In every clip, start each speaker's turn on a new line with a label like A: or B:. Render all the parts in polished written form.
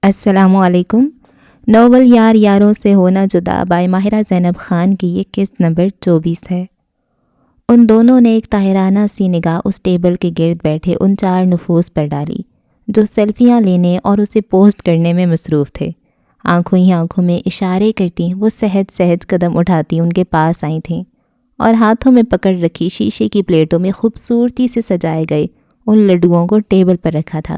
A: السلام علیکم۔ ناول یار یاروں سے ہونا جدا بائی ماہرہ زینب خان کی یہ قسط نمبر 24 ہے۔ ان دونوں نے ایک طاہرانہ سی نگاہ اس ٹیبل کے گرد بیٹھے ان 4 نفوس پر ڈالی جو سیلفیاں لینے اور اسے پوسٹ کرنے میں مصروف تھے۔ آنکھوں ہی آنکھوں میں اشارے کرتی وہ سہج سہج قدم اٹھاتی ان کے پاس آئی تھیں اور ہاتھوں میں پکڑ رکھی شیشے کی پلیٹوں میں خوبصورتی سے سجائے گئے ان لڈوؤں کو ٹیبل پر رکھا تھا۔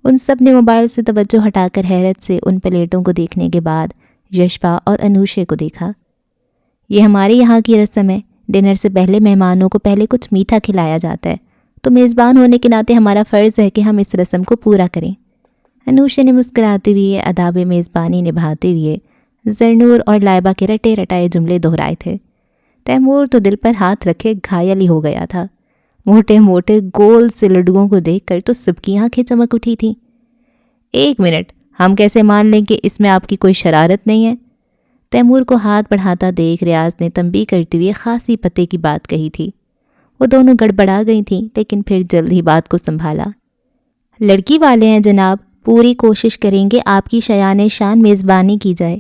A: ان سب نے موبائل سے توجہ ہٹا کر حیرت سے ان پلیٹوں کو دیکھنے کے بعد یشپا اور انوشے کو دیکھا۔ یہ ہمارے یہاں کی رسم ہے، ڈنر سے پہلے مہمانوں کو پہلے کچھ میٹھا کھلایا جاتا ہے، تو میزبان ہونے کے ناطے ہمارا فرض ہے کہ ہم اس رسم کو پورا کریں۔ انوشے نے مسکراتے ہوئے آداب میزبانی نبھاتے ہوئے زرنور اور لائبہ کے رٹے رٹائے جملے دہرائے تھے۔ تیمور تو دل پر ہاتھ رکھے گھائل ہی ہو گیا تھا۔ موٹے موٹے گول سے لڈوؤں کو دیکھ کر تو سب کی آنکھیں چمک اٹھی تھیں۔ ایک منٹ، ہم کیسے مان لیں کہ اس میں آپ کی کوئی شرارت نہیں ہے؟ تیمور کو ہاتھ بڑھاتا دیکھ ریاض نے تنبیہ کرتے ہوئے خاصی پتے کی بات کہی تھی۔ وہ دونوں گڑبڑا گئی تھیں لیکن پھر جلد ہی بات کو سنبھالا۔ لڑکی والے ہیں جناب، پوری کوشش کریں گے آپ کی شایان شان میزبانی کی جائے۔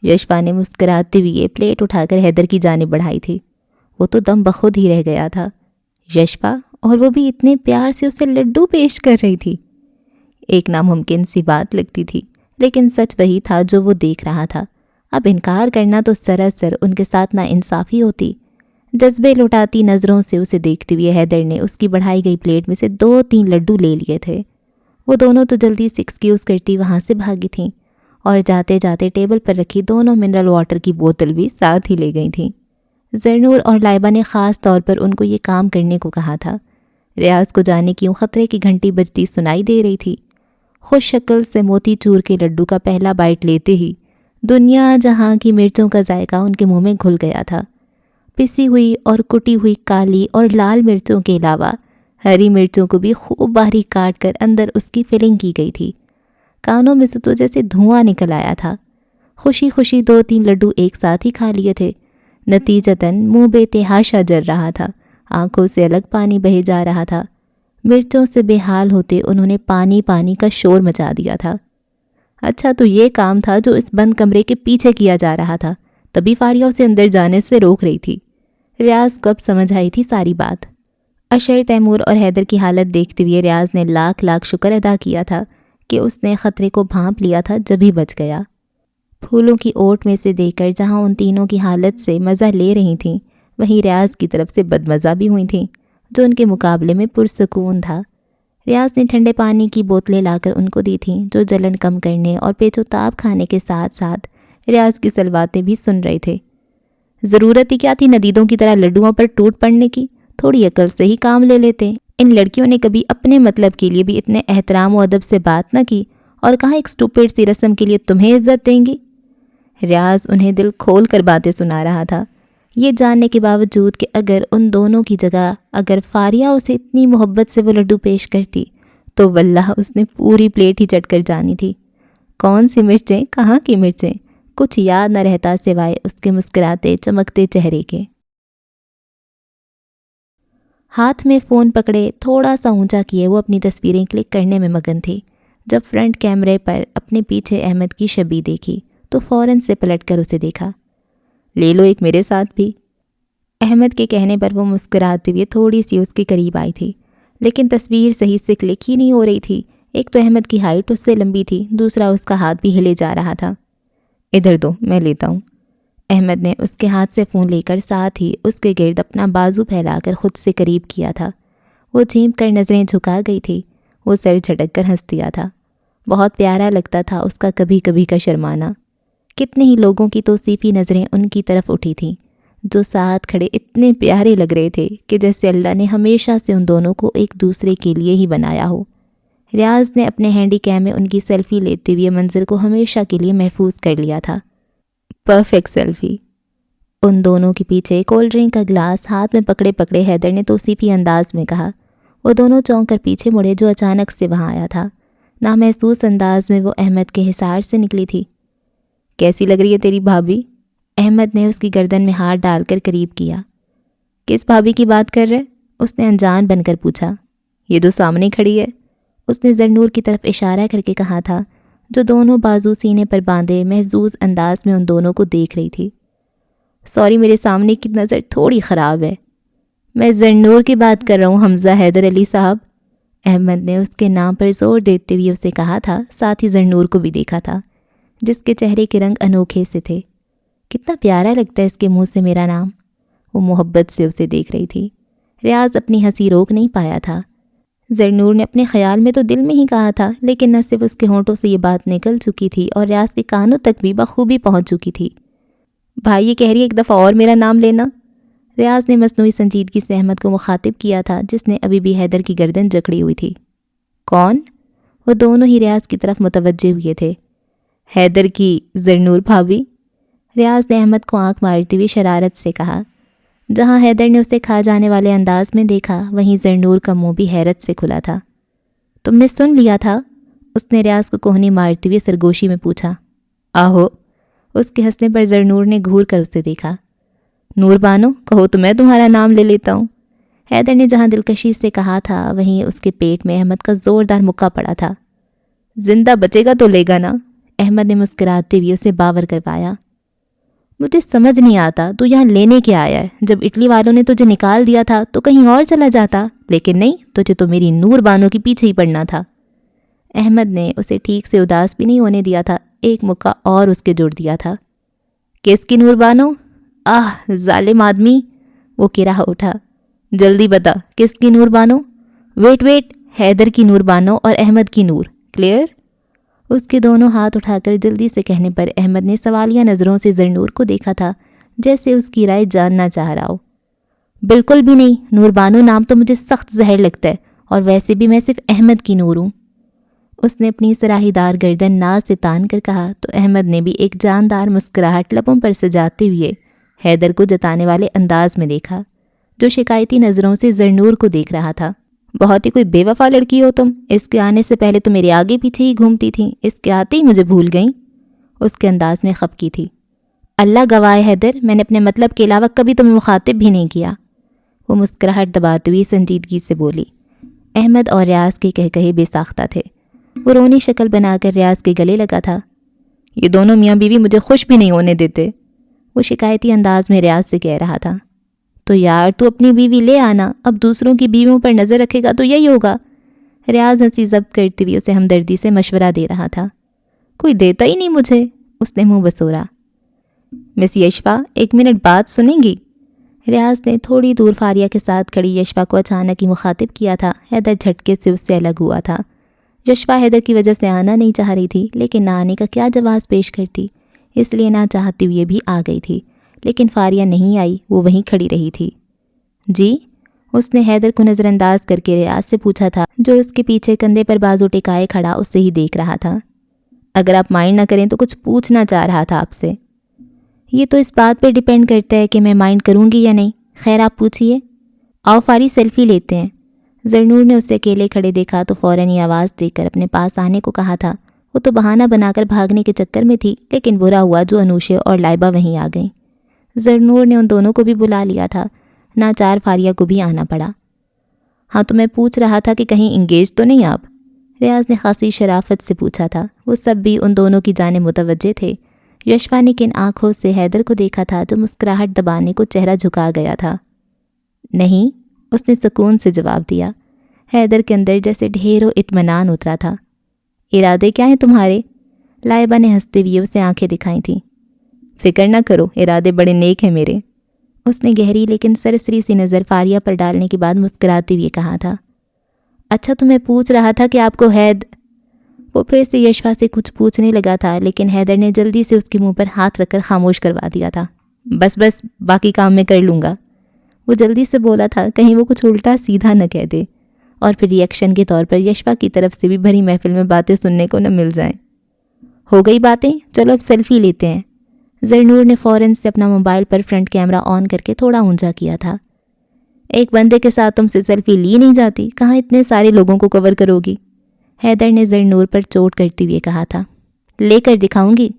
A: یشپا نے مسکراتے ہوئے پلیٹ اٹھا کر حیدر کی جانب بڑھائی تھی۔ وہ تو دم بخود ہی رہ گیا تھا۔ یشپا، اور وہ بھی اتنے پیار سے اسے لڈو پیش کر رہی تھی۔ ایک ناممکن سی بات لگتی تھی لیکن سچ وہی تھا جو وہ دیکھ رہا تھا۔ اب انکار کرنا تو سراسر ان کے ساتھ ناانصافی ہوتی۔ جذبے لٹاتی نظروں سے اسے دیکھتے ہوئے حیدر نے اس کی بڑھائی گئی پلیٹ میں سے 2-3 لڈو لے لیے تھے۔ وہ دونوں تو جلدی سے ایکسکیوز کرتی وہاں سے بھاگی تھیں اور جاتے جاتے ٹیبل پر رکھی دونوں منرل واٹر کی بوتل بھی ساتھ ہی لے گئی تھیں۔ زرنور اور لائبہ نے خاص طور پر ان کو یہ کام کرنے کو کہا تھا۔ ریاض کو جانے کیوں خطرے کی گھنٹی بجتی سنائی دے رہی تھی۔ خوش شکل سے موتی چور کے لڈو کا پہلا بائٹ لیتے ہی دنیا جہاں کی مرچوں کا ذائقہ ان کے منہ میں گھل گیا تھا۔ پسی ہوئی اور کٹی ہوئی کالی اور لال مرچوں کے علاوہ ہری مرچوں کو بھی خوب باریک کاٹ کر اندر اس کی فلنگ کی گئی تھی۔ کانوں میں سے تو جیسے دھواں نکل آیا تھا۔ خوشی خوشی 2-3 لڈو ایک ساتھ ہی کھا لیے تھے۔ نتیجتاً منہ بے تحاشا جل رہا تھا، آنکھوں سے الگ پانی بہے جا رہا تھا۔ مرچوں سے بے حال ہوتے انہوں نے پانی پانی کا شور مچا دیا تھا۔ اچھا تو یہ کام تھا جو اس بند کمرے کے پیچھے کیا جا رہا تھا، تبھی فاریہ اسے اندر جانے سے روک رہی تھی۔ ریاض کو اب سمجھ آئی تھی ساری بات۔ اشر، تیمور اور حیدر کی حالت دیکھتے ہوئے ریاض نے لاکھ لاکھ شکر ادا کیا تھا کہ اس نے خطرے کو بھانپ لیا تھا جب ہی بچ گیا۔ پھولوں کی اوٹ میں سے دیکھ کر جہاں ان تینوں کی حالت سے مزہ لے رہی تھیں، وہیں ریاض کی طرف سے بدمزہ بھی ہوئی تھیں جو ان کے مقابلے میں پرسکون تھا۔ ریاض نے ٹھنڈے پانی کی بوتلیں لا کر ان کو دی تھیں جو جلن کم کرنے اور پیچ و تاب کھانے کے ساتھ ساتھ ریاض کی سلواتیں بھی سن رہے تھے۔ ضرورت ہی کیا تھی ندیدوں کی طرح لڈوؤں پر ٹوٹ پڑنے کی؟ تھوڑی عقل سے ہی کام لے لیتے۔ ان لڑکیوں نے کبھی اپنے مطلب کے لیے بھی اتنے احترام و ادب سے بات نہ کی، اور کہاں ایک سٹوپڈ سی رسم کے لیے تمہیں عزت دیں گی؟ ریاض انہیں دل کھول کر باتیں سنا رہا تھا، یہ جاننے کے باوجود کہ اگر ان دونوں کی جگہ اگر فاریہ اسے اتنی محبت سے وہ لڈو پیش کرتی تو واللہ اس نے پوری پلیٹ ہی چٹ کر جانی تھی۔ کون سی مرچیں، کہاں کی مرچیں، کچھ یاد نہ رہتا سوائے اس کے مسکراتے چمکتے چہرے کے۔ ہاتھ میں فون پکڑے تھوڑا سا اونچا کیے وہ اپنی تصویریں کلک کرنے میں مگن تھی۔ جب فرنٹ کیمرے پر اپنے پیچھے احمد کی شبیہ دیکھی تو فوراً سے پلٹ کر اسے دیکھا۔ لے لو ایک میرے ساتھ بھی۔ احمد کے کہنے پر وہ مسکراتے ہوئے تھوڑی سی اس کے قریب آئی تھی، لیکن تصویر صحیح سے کلک ہی نہیں ہو رہی تھی۔ ایک تو احمد کی ہائٹ اس سے لمبی تھی، دوسرا اس کا ہاتھ بھی ہلے جا رہا تھا۔ ادھر دو، میں لیتا ہوں۔ احمد نے اس کے ہاتھ سے فون لے کر ساتھ ہی اس کے گرد اپنا بازو پھیلا کر خود سے قریب کیا تھا۔ وہ جھینپ کر نظریں جھکا گئی تھی، وہ سر جھٹک کر ہنس دیا تھا۔ بہت پیارا لگتا تھا اس کا کبھی کبھی کا شرمانا۔ کتنے ہی لوگوں کی توصیفی نظریں ان کی طرف اٹھی تھیں جو ساتھ کھڑے اتنے پیارے لگ رہے تھے کہ جیسے اللہ نے ہمیشہ سے ان دونوں کو ایک دوسرے کے لیے ہی بنایا ہو۔ ریاض نے اپنے ہینڈی کیم میں ان کی سیلفی لیتے ہوئے منظر کو ہمیشہ کے لیے محفوظ کر لیا تھا۔ Perfect selfie. ان دونوں کے پیچھے کولڈ ڈرنک کا گلاس ہاتھ میں پکڑے پکڑے حیدر نے توصیفی انداز میں کہا۔ وہ دونوں چونک کر پیچھے مڑے جو اچانک سے وہاں آیا تھا۔ نامحسوس انداز میں وہ احمد کے حصار سے نکلی تھی۔ کیسی لگ رہی ہے تیری بھابھی؟ احمد نے اس کی گردن میں ہاتھ ڈال کر قریب کیا۔ کس بھابھی کی بات کر رہے؟ اس نے انجان بن کر پوچھا۔ یہ جو سامنے کھڑی ہے، اس نے زرنور کی طرف اشارہ کر کے کہا تھا جو دونوں بازو سینے پر باندھے محظوظ انداز میں ان دونوں کو دیکھ رہی تھی۔ سوری، میرے سامنے کی نظر تھوڑی خراب ہے۔ میں زرنور کی بات کر رہا ہوں حمزہ حیدر علی صاحب۔ احمد نے اس کے نام پر زور دیتے ہوئے اسے کہا تھا، ساتھ ہی زرنور کو بھی دیکھا تھا جس کے چہرے کے رنگ انوکھے سے تھے۔ کتنا پیارا لگتا ہے اس کے منہ سے میرا نام۔ وہ محبت سے اسے دیکھ رہی تھی۔ ریاض اپنی ہنسی روک نہیں پایا تھا۔ زرنور نے اپنے خیال میں تو دل میں ہی کہا تھا، لیکن نہ صرف اس کے ہونٹوں سے یہ بات نکل چکی تھی اور ریاض کے کانوں تک بھی بخوبی پہنچ چکی تھی۔ بھائی، یہ کہہ رہی ہے ایک دفعہ اور میرا نام لینا؟ ریاض نے مصنوعی سنجیدگی سے احمد کو مخاطب کیا تھا جس نے ابھی بھی حیدر کی گردن جکڑی ہوئی تھی۔ کون؟ وہ دونوں ہی ریاض کی طرف متوجہ ہوئے تھے۔ حیدر کی زرنور بھابھی، ریاض نے احمد کو آنکھ مارتے ہوئے شرارت سے کہا۔ جہاں حیدر نے اسے کھا جانے والے انداز میں دیکھا، وہیں زرنور کا منہ بھی حیرت سے کھلا تھا۔ تم نے سن لیا تھا؟ اس نے ریاض کو کوہنی مارتے ہوئے سرگوشی میں پوچھا۔ آہو، اس کے ہنسنے پر زرنور نے گھور کر اسے دیکھا۔ نور بانو، کہو تو میں تمہارا نام لے لیتا ہوں۔ حیدر نے جہاں دلکشی سے کہا تھا، وہیں اس کے پیٹ میں احمد کا زوردار مکہ پڑا تھا۔ زندہ بچے گا تو لے گا نا؟ احمد نے مسکراتے ہوئے اسے باور کروایا۔ مجھے سمجھ نہیں آتا تو یہاں لینے کیا آیا ہے؟ جب اٹلی والوں نے تجھے نکال دیا تھا تو کہیں اور چلا جاتا، لیکن نہیں، تجھے تو میری نور بانو کے پیچھے ہی پڑنا تھا۔ احمد نے اسے ٹھیک سے اداس بھی نہیں ہونے دیا تھا، ایک مکہ اور اس کے جڑ دیا تھا۔ کس کی نور بانو؟ آہ ظالم آدمی! وہ کرا اٹھا۔ جلدی بتا، کس کی نور بانو؟ ویٹ، حیدر کی نور بانو اور احمد کی نور، کلیئر؟ اس کے دونوں ہاتھ اٹھا کر جلدی سے کہنے پر احمد نے سوالیہ نظروں سے زرنور کو دیکھا تھا، جیسے اس کی رائے جاننا چاہ رہا ہو۔ بالکل بھی نہیں، نور بانو نام تو مجھے سخت زہر لگتا ہے، اور ویسے بھی میں صرف احمد کی نور ہوں۔ اس نے اپنی سراہی دار گردن ناز سے تان کر کہا تو احمد نے بھی ایک جاندار مسکراہٹ لبوں پر سجاتے ہوئے حیدر کو جتانے والے انداز میں دیکھا، جو شکایتی نظروں سے زرنور کو دیکھ رہا تھا۔ بہت ہی کوئی بے وفا لڑکی ہو تم، اس کے آنے سے پہلے تو میرے آگے پیچھے ہی گھومتی تھیں، اس کے آتے ہی مجھے بھول گئیں۔ اس کے انداز میں خفگی تھی۔ اللہ گواہ حیدر، میں نے اپنے مطلب کے علاوہ کبھی تمہیں مخاطب بھی نہیں کیا۔ وہ مسکراہٹ دباتے ہوئی سنجیدگی سے بولی۔ احمد اور ریاض کے کہے بے ساختہ تھے۔ وہ رونی شکل بنا کر ریاض کے گلے لگا تھا۔ یہ دونوں میاں بیوی مجھے خوش بھی نہیں ہونے دیتے، وہ شکایتی انداز میں ریاض سے کہہ رہا تھا۔ تو یار تو اپنی بیوی لے آنا، اب دوسروں کی بیویوں پر نظر رکھے گا تو یہی ہوگا۔ ریاض ہنسی ضبط کرتے ہوئے اسے ہمدردی سے مشورہ دے رہا تھا۔ کوئی دیتا ہی نہیں مجھے، اس نے منہ بسورا۔ مس یشفا، ایک منٹ بات سنیں گی؟ ریاض نے تھوڑی دور فاریہ کے ساتھ کھڑی یشفا کو اچانک ہی مخاطب کیا تھا۔ حیدر جھٹکے سے اس سے الگ ہوا تھا۔ یشفا حیدر کی وجہ سے آنا نہیں چاہ رہی تھی، لیکن نہ آنے کا کیا جواز پیش کرتی، اس لیے نہ چاہتے ہوئے بھی آ گئی تھی۔ لیکن فاریہ نہیں آئی، وہ وہیں کھڑی رہی تھی۔ جی؟ اس نے حیدر کو نظر انداز کر کے ریاض سے پوچھا تھا، جو اس کے پیچھے کندھے پر بازو ٹکائے کھڑا اسے ہی دیکھ رہا تھا۔ اگر آپ مائنڈ نہ کریں تو کچھ پوچھنا چاہ رہا تھا آپ سے۔ یہ تو اس بات پہ ڈیپینڈ کرتا ہے کہ میں مائنڈ کروں گی یا نہیں۔ خیر آپ پوچھیے۔ آؤ فاری سیلفی لیتے ہیں۔ زرنور نے اسے اکیلے کھڑے دیکھا تو فوراً ہی آواز دے کر اپنے پاس آنے کو کہا تھا۔ وہ تو بہانہ بنا کر بھاگنے کے چکر میں تھی، لیکن برا ہوا جو انوشے اور لائبہ وہیں آ گئیں۔ زرنور نے ان دونوں کو بھی بلا لیا تھا، ناچار فاریہ کو بھی آنا پڑا۔ ہاں تو میں پوچھ رہا تھا کہ کہیں انگیج تو نہیں آپ؟ ریاض نے خاصی شرافت سے پوچھا تھا۔ وہ سب بھی ان دونوں کی جانب متوجہ تھے۔ یشفا نے کن آنکھوں سے حیدر کو دیکھا تھا جو مسکراہٹ دبانے کو چہرہ جھکا گیا تھا۔ نہیں، اس نے سکون سے جواب دیا۔ حیدر کے اندر جیسے ڈھیروں اطمینان اترا تھا۔ ارادے کیا ہیں تمہارے؟ لائبہ نے ہنستے ہوئے اسے آنکھیں دکھائی تھیں۔ فکر نہ کرو، ارادے بڑے نیک ہیں میرے، اس نے گہری لیکن سرسری سی نظر فاریہ پر ڈالنے کے بعد مسکراتے ہوئے کہا تھا۔ اچھا تو میں پوچھ رہا تھا کہ آپ کو وہ پھر سے یشفا سے کچھ پوچھنے لگا تھا، لیکن حیدر نے جلدی سے اس کے منہ پر ہاتھ رکھ کر خاموش کروا دیا تھا۔ بس باقی کام میں کر لوں گا، وہ جلدی سے بولا تھا، کہیں وہ کچھ الٹا سیدھا نہ کہہ دے اور پھر ری ایکشن کے طور پر یشفا کی طرف سے بھی بھری محفل میں باتیں سننے کو نہ مل جائیں۔ ہو گئی باتیں، چلو اب سیلفی لیتے ہیں۔ زرنور نے فوراً سے اپنا موبائل پر فرنٹ کیمرہ آن کر کے تھوڑا اونچا کیا تھا۔ ایک بندے کے ساتھ تم سے سیلفی لی نہیں جاتی، کہاں اتنے سارے لوگوں کو کور کرو گی؟ حیدر نے زرنور پر چوٹ کرتے ہوئے کہا تھا۔ لے کر دکھاؤں گی،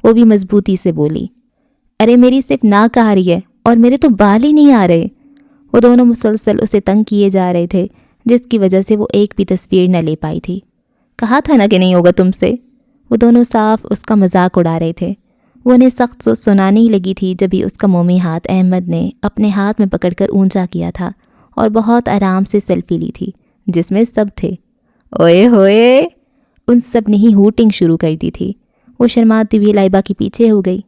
A: وہ بھی مضبوطی سے بولی۔ ارے میری صرف ناک آ رہی ہے اور میرے تو بال ہی نہیں آ رہے۔ وہ دونوں مسلسل اسے تنگ کیے جا رہے تھے، جس کی وجہ سے وہ ایک بھی تصویر نہ لے پائی تھی۔ کہا تھا نا کہ نہیں ہوگا تم سے، وہ دونوں صاف اس کا مذاق اڑا رہے تھے۔ وہ انہیں سخت سنانے ہی لگی تھی جب ہی اس کا مومی ہاتھ احمد نے اپنے ہاتھ میں پکڑ کر اونچا کیا تھا اور بہت آرام سے سیلفی لی تھی جس میں سب تھے۔ اوئے ہوئے، ان سب نے ہی ہوٹنگ شروع کر دی تھی۔ وہ شرماتی ہوئی لائبہ کے پیچھے ہو گئی۔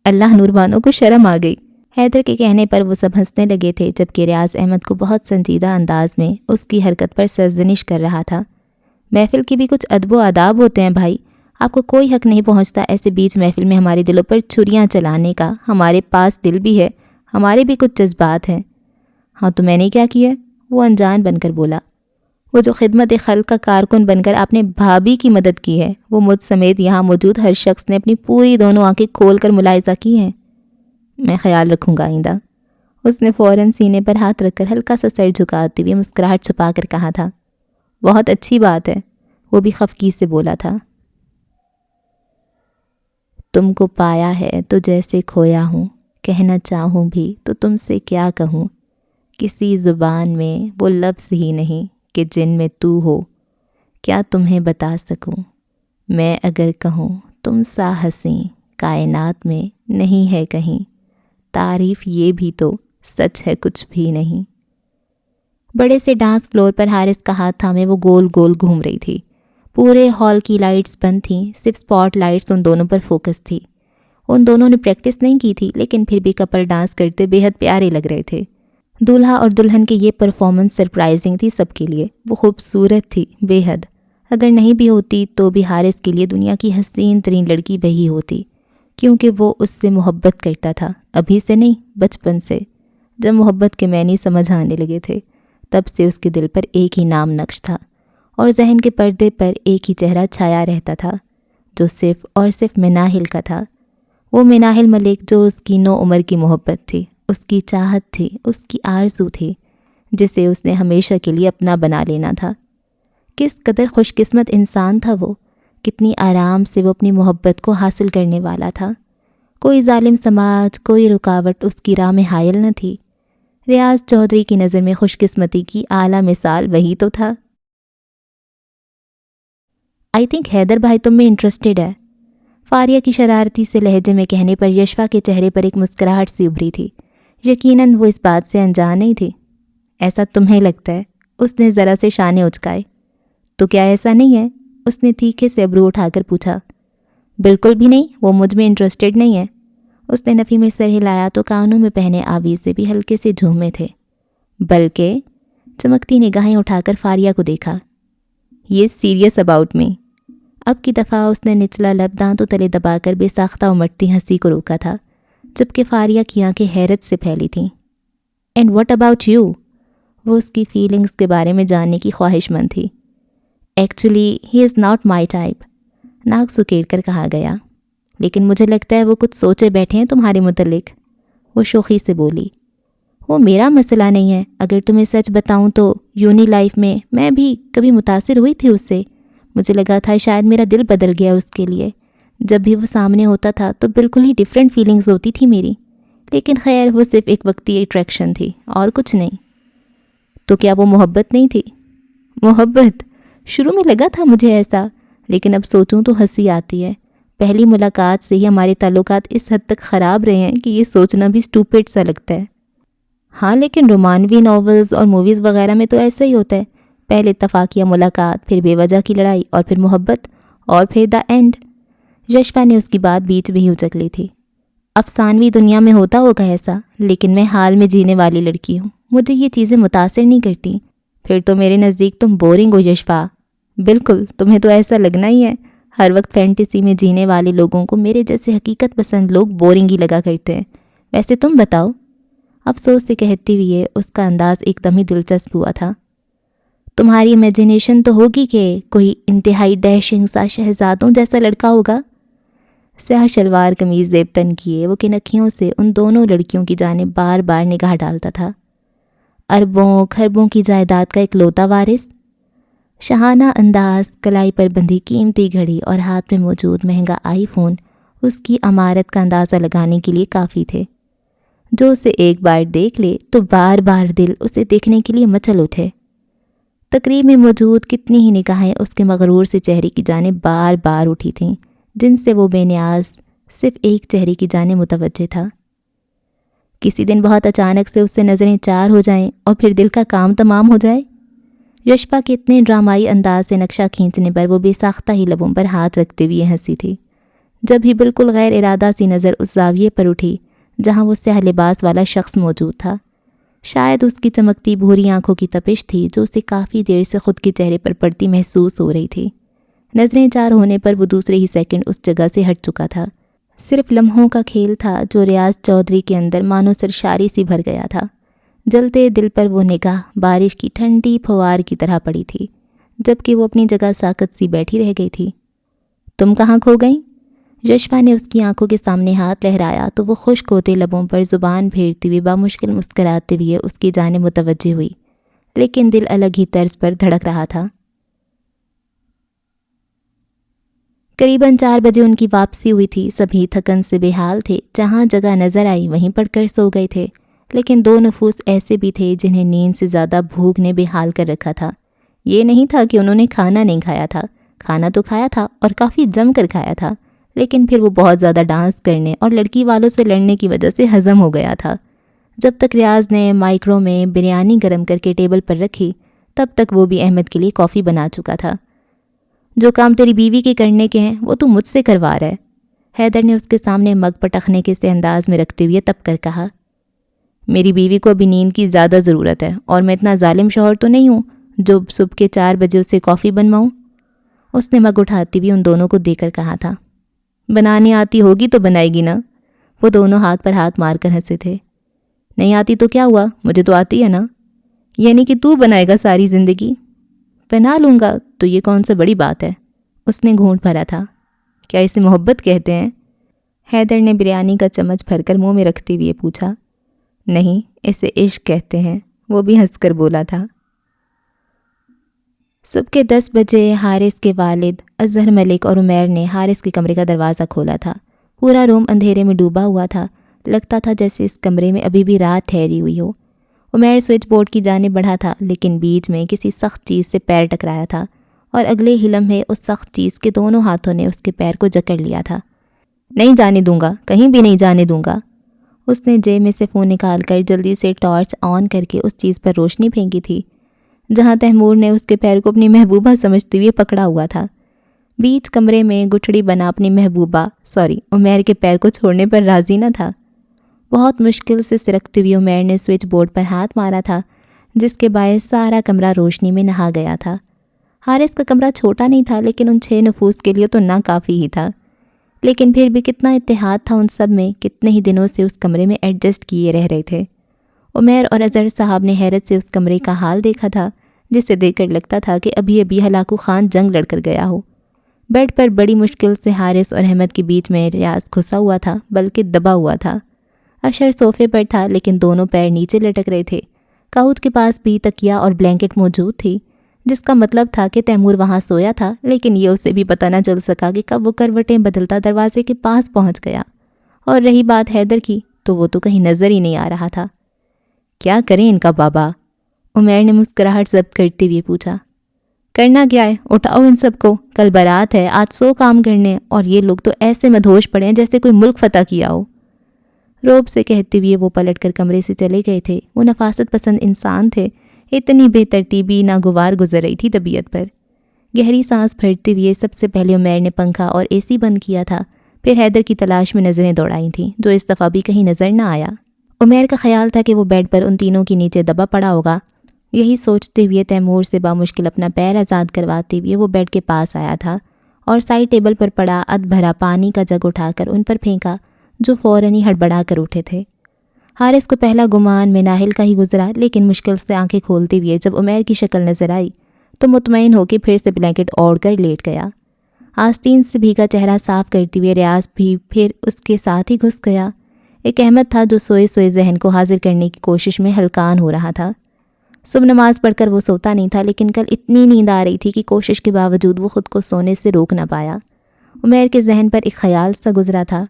A: اللہ نوربانو کو شرم آ گئی۔ حیدر کے کہنے پر وہ سب ہنسنے لگے تھے جبکہ ریاض احمد کو بہت سنجیدہ انداز میں اس کی حرکت پر سرزنش کر رہا تھا۔ محفل کے بھی کچھ ادب و آداب ہوتے ہیں بھائی، آپ کو کوئی حق نہیں پہنچتا ایسے بیچ محفل میں ہمارے دلوں پر چھریاں چلانے کا۔ ہمارے پاس دل بھی ہے، ہمارے بھی کچھ جذبات ہیں۔ ہاں تو میں نے کیا کیا؟ وہ انجان بن کر بولا۔ وہ جو خدمت خلق کا کارکن بن کر آپ نے بھابھی کی مدد کی ہے وہ مجھ سمیت یہاں موجود ہر شخص نے اپنی پوری دونوں آنکھیں کھول کر ملاحظہ کی ہیں۔ میں خیال رکھوں گا آئندہ۔ اس نے فوراً سینے پر ہاتھ رکھ کر ہلکا سا سر جھکاتے ہوئے مسکراہٹ چھپا کر کہا تھا۔ بہت اچھی بات ہے، وہ بھی خفگی سے بولا تھا۔ تم کو پایا ہے تو جیسے کھویا ہوں، کہنا چاہوں بھی تو تم سے کیا کہوں، کسی زبان میں وہ لفظ ہی نہیں کہ جن میں تو ہو، کیا تمہیں بتا سکوں، میں اگر کہوں تم سا حسین کائنات میں نہیں ہے کہیں، تعریف یہ بھی تو سچ ہے کچھ بھی نہیں۔ بڑے سے ڈانس فلور پر حارث کا ہاتھ تھامے وہ گول گول گھوم رہی تھی۔ پورے ہال کی لائٹس بند تھیں، صرف سپاٹ لائٹس ان دونوں پر فوکس تھی۔ ان دونوں نے پریکٹس نہیں کی تھی لیکن پھر بھی کپل ڈانس کرتے بے حد پیارے لگ رہے تھے۔ دولہا اور دلہن کی یہ پرفارمنس سرپرائزنگ تھی سب کے لیے۔ وہ خوبصورت تھی بے حد، اگر نہیں بھی ہوتی تو بھی حارث کے لیے دنیا کی حسین ترین لڑکی وہی ہوتی، کیونکہ وہ اس سے محبت کرتا تھا، ابھی سے نہیں بچپن سے۔ جب محبت کے معنی سمجھ آنے لگے تھے تب سے اس کے دل پر ایک ہی نام نقش تھا اور ذہن کے پردے پر ایک ہی چہرہ چھایا رہتا تھا جو صرف اور صرف مناہل کا تھا۔ وہ مناہل ملک جو اس کی 9 عمر کی محبت تھی، اس کی چاہت تھی، اس کی آرزو تھی، جسے اس نے ہمیشہ کے لیے اپنا بنا لینا تھا۔ کس قدر خوش قسمت انسان تھا وہ، کتنی آرام سے وہ اپنی محبت کو حاصل کرنے والا تھا۔ کوئی ظالم سماج، کوئی رکاوٹ اس کی راہ میں حائل نہ تھی۔ ریاض چودھری کی نظر میں خوش قسمتی کی اعلیٰ مثال وہی تو تھا۔ آئی تھنک حیدر بھائی تم میں انٹرسٹڈ ہے، فاریہ کی شرارتی سے لہجے میں کہنے پر یشوا کے چہرے پر ایک مسکراہٹ سی ابھری تھی۔ یقیناً وہ اس بات سے انجان نہیں تھی۔ ایسا تمہیں لگتا ہے؟ اس نے ذرا سے شانے اچکائے۔ تو کیا ایسا نہیں ہے؟ اس نے تیکھے سے ابرو اٹھا کر پوچھا۔ بالکل بھی نہیں، وہ مجھ میں انٹرسٹڈ نہیں ہے۔ اس نے نفی میں سر ہلایا تو کانوں میں پہنے آویز سے بھی ہلکے سے جھومے تھے، بلکہ چمکتی نگاہیں اٹھا کر فاریہ کو دیکھا۔ یہ سیریس اباؤٹ می۔ اب کی دفعہ اس نے نچلا لب دانتوں تلے دبا کر بے ساختہ امٹتی ہنسی کو روکا تھا، جبکہ فاریہ کی آنکھیں حیرت سے پھیلی تھیں۔ And what about you? وہ اس کی فیلنگز کے بارے میں جاننے کی خواہش مند تھی۔ Actually he is not my type, ناک سکیڑ کر کہا گیا، لیکن مجھے لگتا ہے وہ کچھ سوچے بیٹھے ہیں تمہارے متعلق، وہ شوخی سے بولی۔ وہ میرا مسئلہ نہیں ہے، اگر تمہیں سچ بتاؤں تو یونی لائف میں بھی کبھی متاثر ہوئی تھی اس سے۔ مجھے لگا تھا شاید میرا دل بدل گیا اس کے لیے، جب بھی وہ سامنے ہوتا تھا تو بالکل ہی ڈیفرنٹ فیلنگز ہوتی تھی میری، لیکن خیر وہ صرف ایک وقتی اٹریکشن تھی اور کچھ نہیں۔ تو کیا وہ محبت نہیں تھی؟ محبت؟ شروع میں لگا تھا مجھے ایسا، لیکن اب سوچوں تو ہنسی آتی ہے۔ پہلی ملاقات سے ہی ہمارے تعلقات اس حد تک خراب رہے ہیں کہ یہ سوچنا بھی اسٹوپڈ سا لگتا ہے۔ ہاں لیکن رومانوی ناولز اور موویز وغیرہ میں تو ایسا ہی ہوتا ہے، پہلے اتفاقیہ ملاقات، پھر بے وجہ کی لڑائی اور پھر محبت اور پھر دا اینڈ۔ یشوا نے اس کی بات بیچ میں ہی اچک لی تھی۔ افسانوی دنیا میں ہوتا ہوگا ایسا، لیکن میں حال میں جینے والی لڑکی ہوں، مجھے یہ چیزیں متاثر نہیں کرتی۔ پھر تو میرے نزدیک تم بورنگ ہو یشوا۔ بالکل، تمہیں تو ایسا لگنا ہی ہے۔ ہر وقت فینٹیسی میں جینے والے لوگوں کو میرے جیسے حقیقت پسند لوگ بورنگ ہی لگا کرتے ہیں۔ ویسے تم بتاؤ، افسوس سے کہتی ہوئی اس کا انداز ایک دم ہی دلچسپ ہوا تھا۔ تمہاری امیجنیشن تو ہوگی کہ کوئی انتہائی ڈیشنگ سا شہزادوں جیسا لڑکا ہوگا۔ سیاہ شلوار قمیض زیب تن کیے وہ کنکھیوں سے ان دونوں لڑکیوں کی جانب بار بار نگاہ ڈالتا تھا۔ اربوں کھربوں کی جائیداد کا اکلوتا وارث، شاہانہ انداز، کلائی پر بندھی قیمتی گھڑی اور ہاتھ میں موجود مہنگا آئی فون اس کی عمارت کا اندازہ لگانے کے لیے کافی تھے۔ جو اسے ایک بار دیکھ لے تو بار بار دل اسے دیکھنے کے لیے مچل اٹھے۔ تقریب میں موجود کتنی ہی نگاہیں اس کے مغرور سے چہرے کی جانب بار بار اٹھی تھیں، جن سے وہ بے نیاز صرف ایک چہرے کی جانب متوجہ تھا۔ کسی دن بہت اچانک سے اس سے نظریں چار ہو جائیں اور پھر دل کا کام تمام ہو جائے۔ یشپا کے اتنے ڈرامائی انداز سے نقشہ کھینچنے پر وہ بے ساختہ ہی لبوں پر ہاتھ رکھتے ہوئے ہنسی تھی، جب ہی بالکل غیر ارادہ سی نظر اس زاویے پر اٹھی جہاں وہ سیاہ لباس والا شخص موجود تھا۔ شاید اس کی چمکتی بھوری آنکھوں کی تپش تھی جو اسے کافی دیر سے خود کے چہرے پر پڑتی محسوس ہو رہی تھی۔ نظریں چار ہونے پر وہ دوسرے ہی سیکنڈ اس جگہ سے ہٹ چکا تھا۔ صرف لمحوں کا کھیل تھا جو ریاض چودھری کے اندر مانو سرشاری سی بھر گیا تھا۔ جلتے دل پر وہ نگاہ بارش کی ٹھنڈی پھوار کی طرح پڑی تھی، جبکہ وہ اپنی جگہ ساکت سی بیٹھی رہ گئی تھی۔ تم کہاں کھو گئیں؟ یشپا نے اس کی آنکھوں کے سامنے ہاتھ لہرایا تو وہ خشک ہوتے لبوں پر زبان پھیرتی ہوئی بامشکل مسکراتے ہوئے اس کی جانب متوجہ ہوئی، لیکن دل الگ ہی طرز پر دھڑک رہا تھا۔ قریباً 4 بجے ان کی واپسی ہوئی تھی۔ سبھی تھکن سے بے حال تھے، جہاں جگہ نظر آئی وہیں پڑھ کر سو گئے تھے، لیکن 2 نفوس ایسے بھی تھے جنہیں نیند سے زیادہ بھوک نے بے حال کر رکھا تھا۔ یہ نہیں تھا کہ انہوں نے کھانا نہیں کھایا تھا، کھانا تو کھایا تھا اور کافی جم کر کھایا تھا، لیکن پھر وہ بہت زیادہ ڈانس کرنے اور لڑکی والوں سے لڑنے کی وجہ سے ہضم ہو گیا تھا۔ جب تک ریاض نے مائکرو میں بریانی گرم کر کے ٹیبل پر رکھی، تب تک وہ بھی احمد کے لیے کافی بنا چکا تھا۔ جو کام تیری بیوی کے کرنے کے ہیں وہ تو مجھ سے کروا رہا ہے، حیدر نے اس کے سامنے مگ پٹخنے کے سے انداز میں رکھتے ہوئے تب کر کہا۔ میری بیوی کو ابھی نیند کی زیادہ ضرورت ہے، اور میں اتنا ظالم شوہر تو نہیں ہوں جو صبح کے 4 بجے اسے کافی بنواؤں۔ اس نے مگ اٹھاتی ہوئی ان دونوں کو دے کر کہا تھا۔ بنانی آتی ہوگی تو بنائے گی نا؟ وہ دونوں ہاتھ پر ہاتھ مار کر ہنسے تھے۔ نہیں آتی تو کیا ہوا، مجھے تو آتی ہے نا۔ یعنی کہ تو بنائے گا ساری زندگی؟ بنا لوں گا تو یہ کون سا بڑی بات ہے؟ اس نے گھونٹ بھرا تھا۔ کیا اسے محبت کہتے ہیں؟ حیدر نے بریانی کا چمچ بھر کر منہ میں رکھتے ہوئے پوچھا۔ نہیں، اسے عشق کہتے ہیں، وہ بھی ہنس کر بولا تھا۔ صبح کے 10 بجے حارث کے والد اظہر ملک اور عمیر نے حارث کے کمرے کا دروازہ کھولا تھا۔ پورا روم اندھیرے میں ڈوبا ہوا تھا، لگتا تھا جیسے اس کمرے میں ابھی بھی رات ٹھہری ہوئی ہو۔ عمیر سوئچ بورڈ کی جانب بڑھا تھا، لیکن بیچ میں کسی سخت چیز سے پیر ٹکرایا تھا، اور اگلے ہی لمحے اس سخت چیز کے دونوں ہاتھوں نے اس کے پیر کو جکڑ لیا تھا۔ نہیں جانے دوں گا، کہیں بھی نہیں جانے دوں گا۔ اس نے جیب میں سے فون نکال کر جلدی سے ٹارچ آن کر کے اس چیز پر روشنی پھینکی تھی جہاں تیمور نے اس کے پیر کو اپنی محبوبہ سمجھتے ہوئے پکڑا ہوا تھا۔ بیچ کمرے میں گٹھڑی بنا اپنی عمیر کے پیر کو چھوڑنے پر راضی نہ تھا۔ بہت مشکل سے سرکتے ہوئے عمیر نے سوئچ بورڈ پر ہاتھ مارا تھا، جس کے باعث سارا کمرہ روشنی میں نہا گیا تھا۔ حارث کا کمرہ چھوٹا نہیں تھا، لیکن ان 6 نفوس کے لیے تو ناکافی ہی تھا، لیکن پھر بھی کتنا اتحاد تھا ان سب میں، کتنے ہی دنوں سے اس کمرے میں ایڈجسٹ کیے رہ رہے تھے۔ عمیر اور اظہر صاحب نے حیرت سے اس کمرے کا حال دیکھا تھا، جسے دیکھ کر لگتا تھا کہ ابھی ابھی ہلاکو خان جنگ لڑ کر گیا ہو۔ بیڈ پر بڑی مشکل سے حارث اور احمد کے بیچ میں ریاض گھسا ہوا تھا، بلکہ دبا ہوا تھا۔ اشر صوفے پر تھا، لیکن دونوں پیر نیچے لٹک رہے تھے۔ کاؤچ کے پاس بھی تکیا اور بلینکٹ موجود تھی، جس کا مطلب تھا کہ تیمور وہاں سویا تھا، لیکن یہ اسے بھی پتہ نہ چل سکا کہ کب وہ کروٹیں بدلتا دروازے کے پاس پہنچ گیا۔ اور رہی بات حیدر کی، تو وہ تو کہیں نظر ہی نہیں آ رہا تھا۔ کیا کریں ان کا بابا؟ عمیر نے مسکراہٹ ضبط کرتے ہوئے پوچھا۔ کرنا کیا ہے، اٹھاؤ ان سب کو، کل بارات ہے، آج 100 کام کرنے، اور یہ لوگ تو ایسے مدہوش پڑے ہیں جیسے کوئی ملک فتح کیا ہو۔ روب سے کہتے ہوئے وہ پلٹ کر کمرے سے چلے گئے تھے۔ وہ نفاست پسند انسان تھے، اتنی بے ترتیبی ناگوار گزر رہی تھی طبیعت پر۔ گہری سانس بھرتے ہوئے سب سے پہلے عمیر نے پنکھا اور اے سی بند کیا تھا، پھر حیدر کی تلاش میں نظریں دوڑائی تھیں، جو اس دفعہ بھی کہیں نظر نہ آیا۔ عمیر کا خیال تھا کہ وہ بیڈ پر ان تینوں کے نیچے دبا پڑا ہوگا۔ یہی سوچتے ہوئے تیمور سے بامشکل اپنا پیر آزاد کرواتے ہوئے وہ بیڈ کے پاس آیا تھا اور سائڈ ٹیبل پر پڑا ادھ بھرا پانی کا جگ اٹھا کر ان پر پھینکا، جو فوراً ہی ہڑبڑا کر اٹھے تھے۔ حارث کو پہلا گمان مناہل کا ہی گزرا، لیکن مشکل سے آنکھیں کھولتے ہوئے جب عمیر کی شکل نظر آئی تو مطمئن ہو کے پھر سے بلینکٹ اوڑھ کر لیٹ گیا۔ آستین سے بھیگا چہرہ صاف کرتے ہوئے ریاض بھی پھر اس کے ساتھ ہی گھس گیا۔ ایک احمد تھا جو سوئے سوئے ذہن کو حاضر کرنے کی کوشش میں ہلکان ہو رہا تھا۔ صبح نماز پڑھ کر وہ سوتا نہیں تھا، لیکن کل اتنی نیند آ رہی تھی کہ کوشش کے باوجود وہ خود کو سونے سے روک نہ پایا۔ عمیر کے ذہن پر ایک خیال سا گزرا تھا۔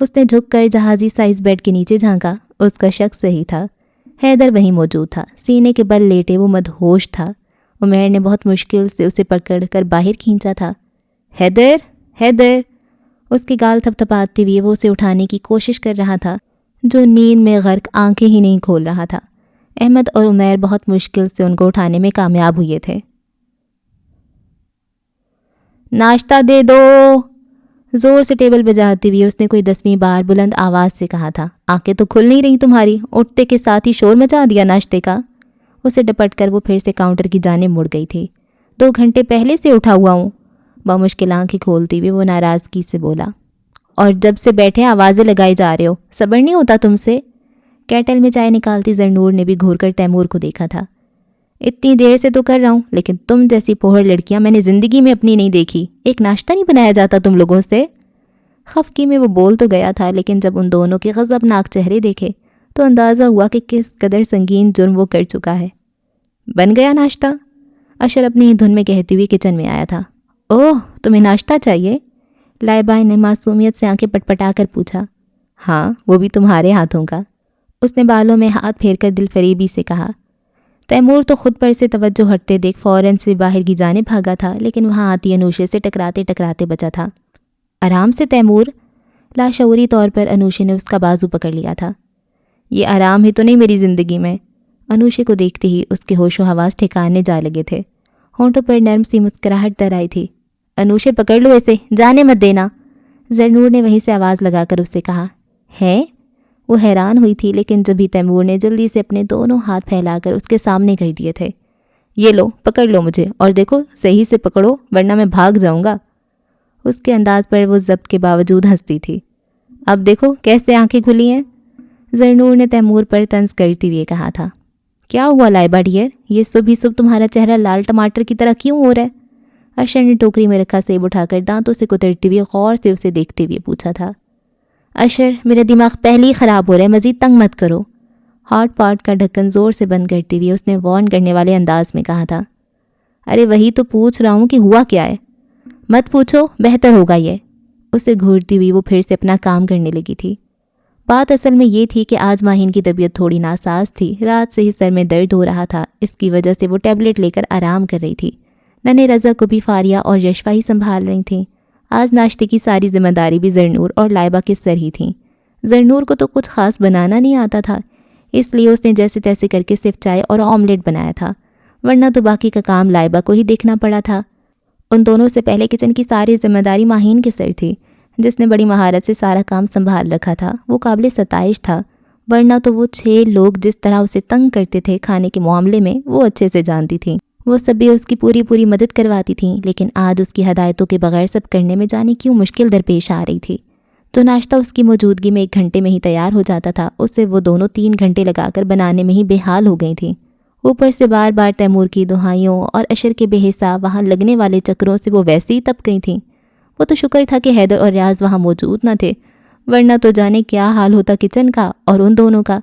A: اس نے جھک کر جہازی سائز بیڈ کے نیچے جھانکا۔ اس کا شک صحیح تھا، حیدر وہیں موجود تھا، سینے کے بل لیٹے وہ مدہوش تھا۔ عمیر نے بہت مشکل سے اسے پکڑ کر باہر کھینچا تھا۔ حیدر، حیدر! اس کے گال تھپتھپاتے ہوئے وہ اسے اٹھانے کی کوشش کر رہا تھا جو نیند میں غرق آنکھیں ہی نہیں کھول رہا تھا۔ احمد اور عمیر بہت مشکل سے ان کو اٹھانے میں کامیاب ہوئے تھے۔ ناشتہ دے دو، زور سے ٹیبل بجاتے ہوئے اس نے کوئی 10ویں بار بلند آواز سے کہا تھا۔ آنکھیں تو کھل نہیں رہی تمہاری، اٹھتے کے ساتھ ہی شور مچا دیا ناشتے کا۔ اسے ڈپٹ کر وہ پھر سے کاؤنٹر کی جانب مڑ گئی تھی۔ 2 گھنٹے پہلے سے اٹھا ہوا ہوں، بمشکل آنکھیں کھولتے ہوئے وہ ناراضگی سے بولا۔ اور جب سے بیٹھے آوازیں لگائی جا رہے ہو، صبر نہیں ہوتا تم سے؟ کیٹل میں چائے نکالتی زرنور نے بھی گھور کر تیمور کو دیکھا تھا۔ اتنی دیر سے تو کر رہا ہوں، لیکن تم جیسی پوہر لڑکیاں میں نے زندگی میں اپنی نہیں دیکھی۔ ایک ناشتہ نہیں بنایا جاتا تم لوگوں سے؟ خفگی میں وہ بول تو گیا تھا، لیکن جب ان دونوں کے غضبناک چہرے دیکھے تو اندازہ ہوا کہ کس قدر سنگین جرم وہ کر چکا ہے۔ بن گیا ناشتہ؟ اشر اپنی دھن میں کہتے ہوئے کچن میں آیا تھا۔ اوہ، تمہیں ناشتہ چاہیے؟ لائبہ نے معصومیت سے آنکھیں پٹپٹا کر پوچھا۔ ہاں، وہ بھی تمہارے ہاتھوں کا، اس نے بالوں میں ہاتھ پھیر کر دل فریبی سے کہا۔ تیمور تو خود پر سے توجہ ہٹتے دیکھ فوراً سے باہر کی جانب بھاگا تھا، لیکن وہاں آتی انوشے سے ٹکراتے ٹکراتے بچا تھا۔ آرام سے تیمور، لاشعوری طور پر انوشے نے اس کا بازو پکڑ لیا تھا۔ یہ آرام ہی تو نہیں میری زندگی میں۔ انوشے کو دیکھتے ہی اس کے ہوش و حواس ٹھکانے جا لگے تھے، ہونٹوں پر نرم سی مسکراہٹ در آئی تھی۔ انوشے پکڑ لو اسے، جانے مت دینا، زرنور نے وہیں سے آواز لگا کر اس سے کہا۔ ہے؟ وہ حیران ہوئی تھی، لیکن جبھی تیمور نے جلدی سے اپنے دونوں ہاتھ پھیلا کر اس کے سامنے کر دیے تھے۔ یہ لو، پکڑ لو مجھے، اور دیکھو صحیح سے پکڑو ورنہ میں بھاگ جاؤں گا۔ اس کے انداز پر وہ ضبط کے باوجود ہنستی تھی۔ اب دیکھو کیسے آنکھیں کھلی ہیں، زرنور نے تیمور پر طنز کرتے ہوئے کہا تھا۔ کیا ہوا لائبہ ڈیئر، یہ صبح ہی صبح تمہارا چہرہ لال ٹماٹر کی طرح کیوں ہو رہا ہے؟ اشر نے ٹوکری میں رکھا سیب اٹھا کر دانتوں سے کترتے ہوئے غور سے اسے دیکھتے ہوئے پوچھا تھا۔ اشر، میرا دماغ پہلے ہی خراب ہو رہا ہے، مزید تنگ مت کرو، ہاٹ پاٹ کا ڈھکن زور سے بند کرتے ہوئے اس نے وارن کرنے والے انداز میں کہا تھا۔ ارے وہی تو پوچھ رہا ہوں کہ ہوا کیا ہے؟ مت پوچھو، بہتر ہوگا یہ، اسے گھورتی ہوئی وہ پھر سے اپنا کام کرنے لگی تھی۔ بات اصل میں یہ تھی کہ آج ماہین کی طبیعت تھوڑی ناساز تھی، رات سے ہی سر میں درد ہو رہا تھا، اس کی وجہ سے وہ ٹیبلٹ لے کر آرام کر رہی تھی۔ ننھے رضا کو بھی فاریہ اور یشفا ہی سنبھال رہی تھیں۔ آج ناشتے کی ساری ذمہ داری بھی زرنور اور لائبہ کے سر ہی تھیں۔ زرنور کو تو کچھ خاص بنانا نہیں آتا تھا، اس لیے اس نے جیسے تیسے کر کے صرف چائے اور آملیٹ بنایا تھا، ورنہ تو باقی کا کام لائبہ کو ہی دیکھنا پڑا تھا۔ ان دونوں سے پہلے کچن کی ساری ذمہ داری ماہین کے سر تھی، جس نے بڑی مہارت سے سارا کام سنبھال رکھا تھا۔ وہ قابل ستائش تھا، ورنہ تو وہ 6 لوگ جس طرح اسے تنگ کرتے تھے کھانے کے معاملے میں وہ اچھے سے جانتی تھیں۔ وہ سب بھی اس کی پوری مدد کرواتی تھیں، لیکن آج اس کی ہدایتوں کے بغیر سب کرنے میں جانے کیوں مشکل درپیش آ رہی تھی۔ جو ناشتہ اس کی موجودگی میں 1 گھنٹے میں ہی تیار ہو جاتا تھا، اسے وہ دونوں 3 گھنٹے لگا کر بنانے میں ہی بے حال ہو گئی تھیں۔ اوپر سے بار بار تیمور کی دہائیوں اور اشر کے بے حساب وہاں لگنے والے چکروں سے وہ ویسے ہی تپ گئی تھیں۔ وہ تو شکر تھا کہ حیدر اور ریاض وہاں موجود نہ تھے، ورنہ تو جانے کیا حال ہوتا کچن کا اور ان دونوں کا،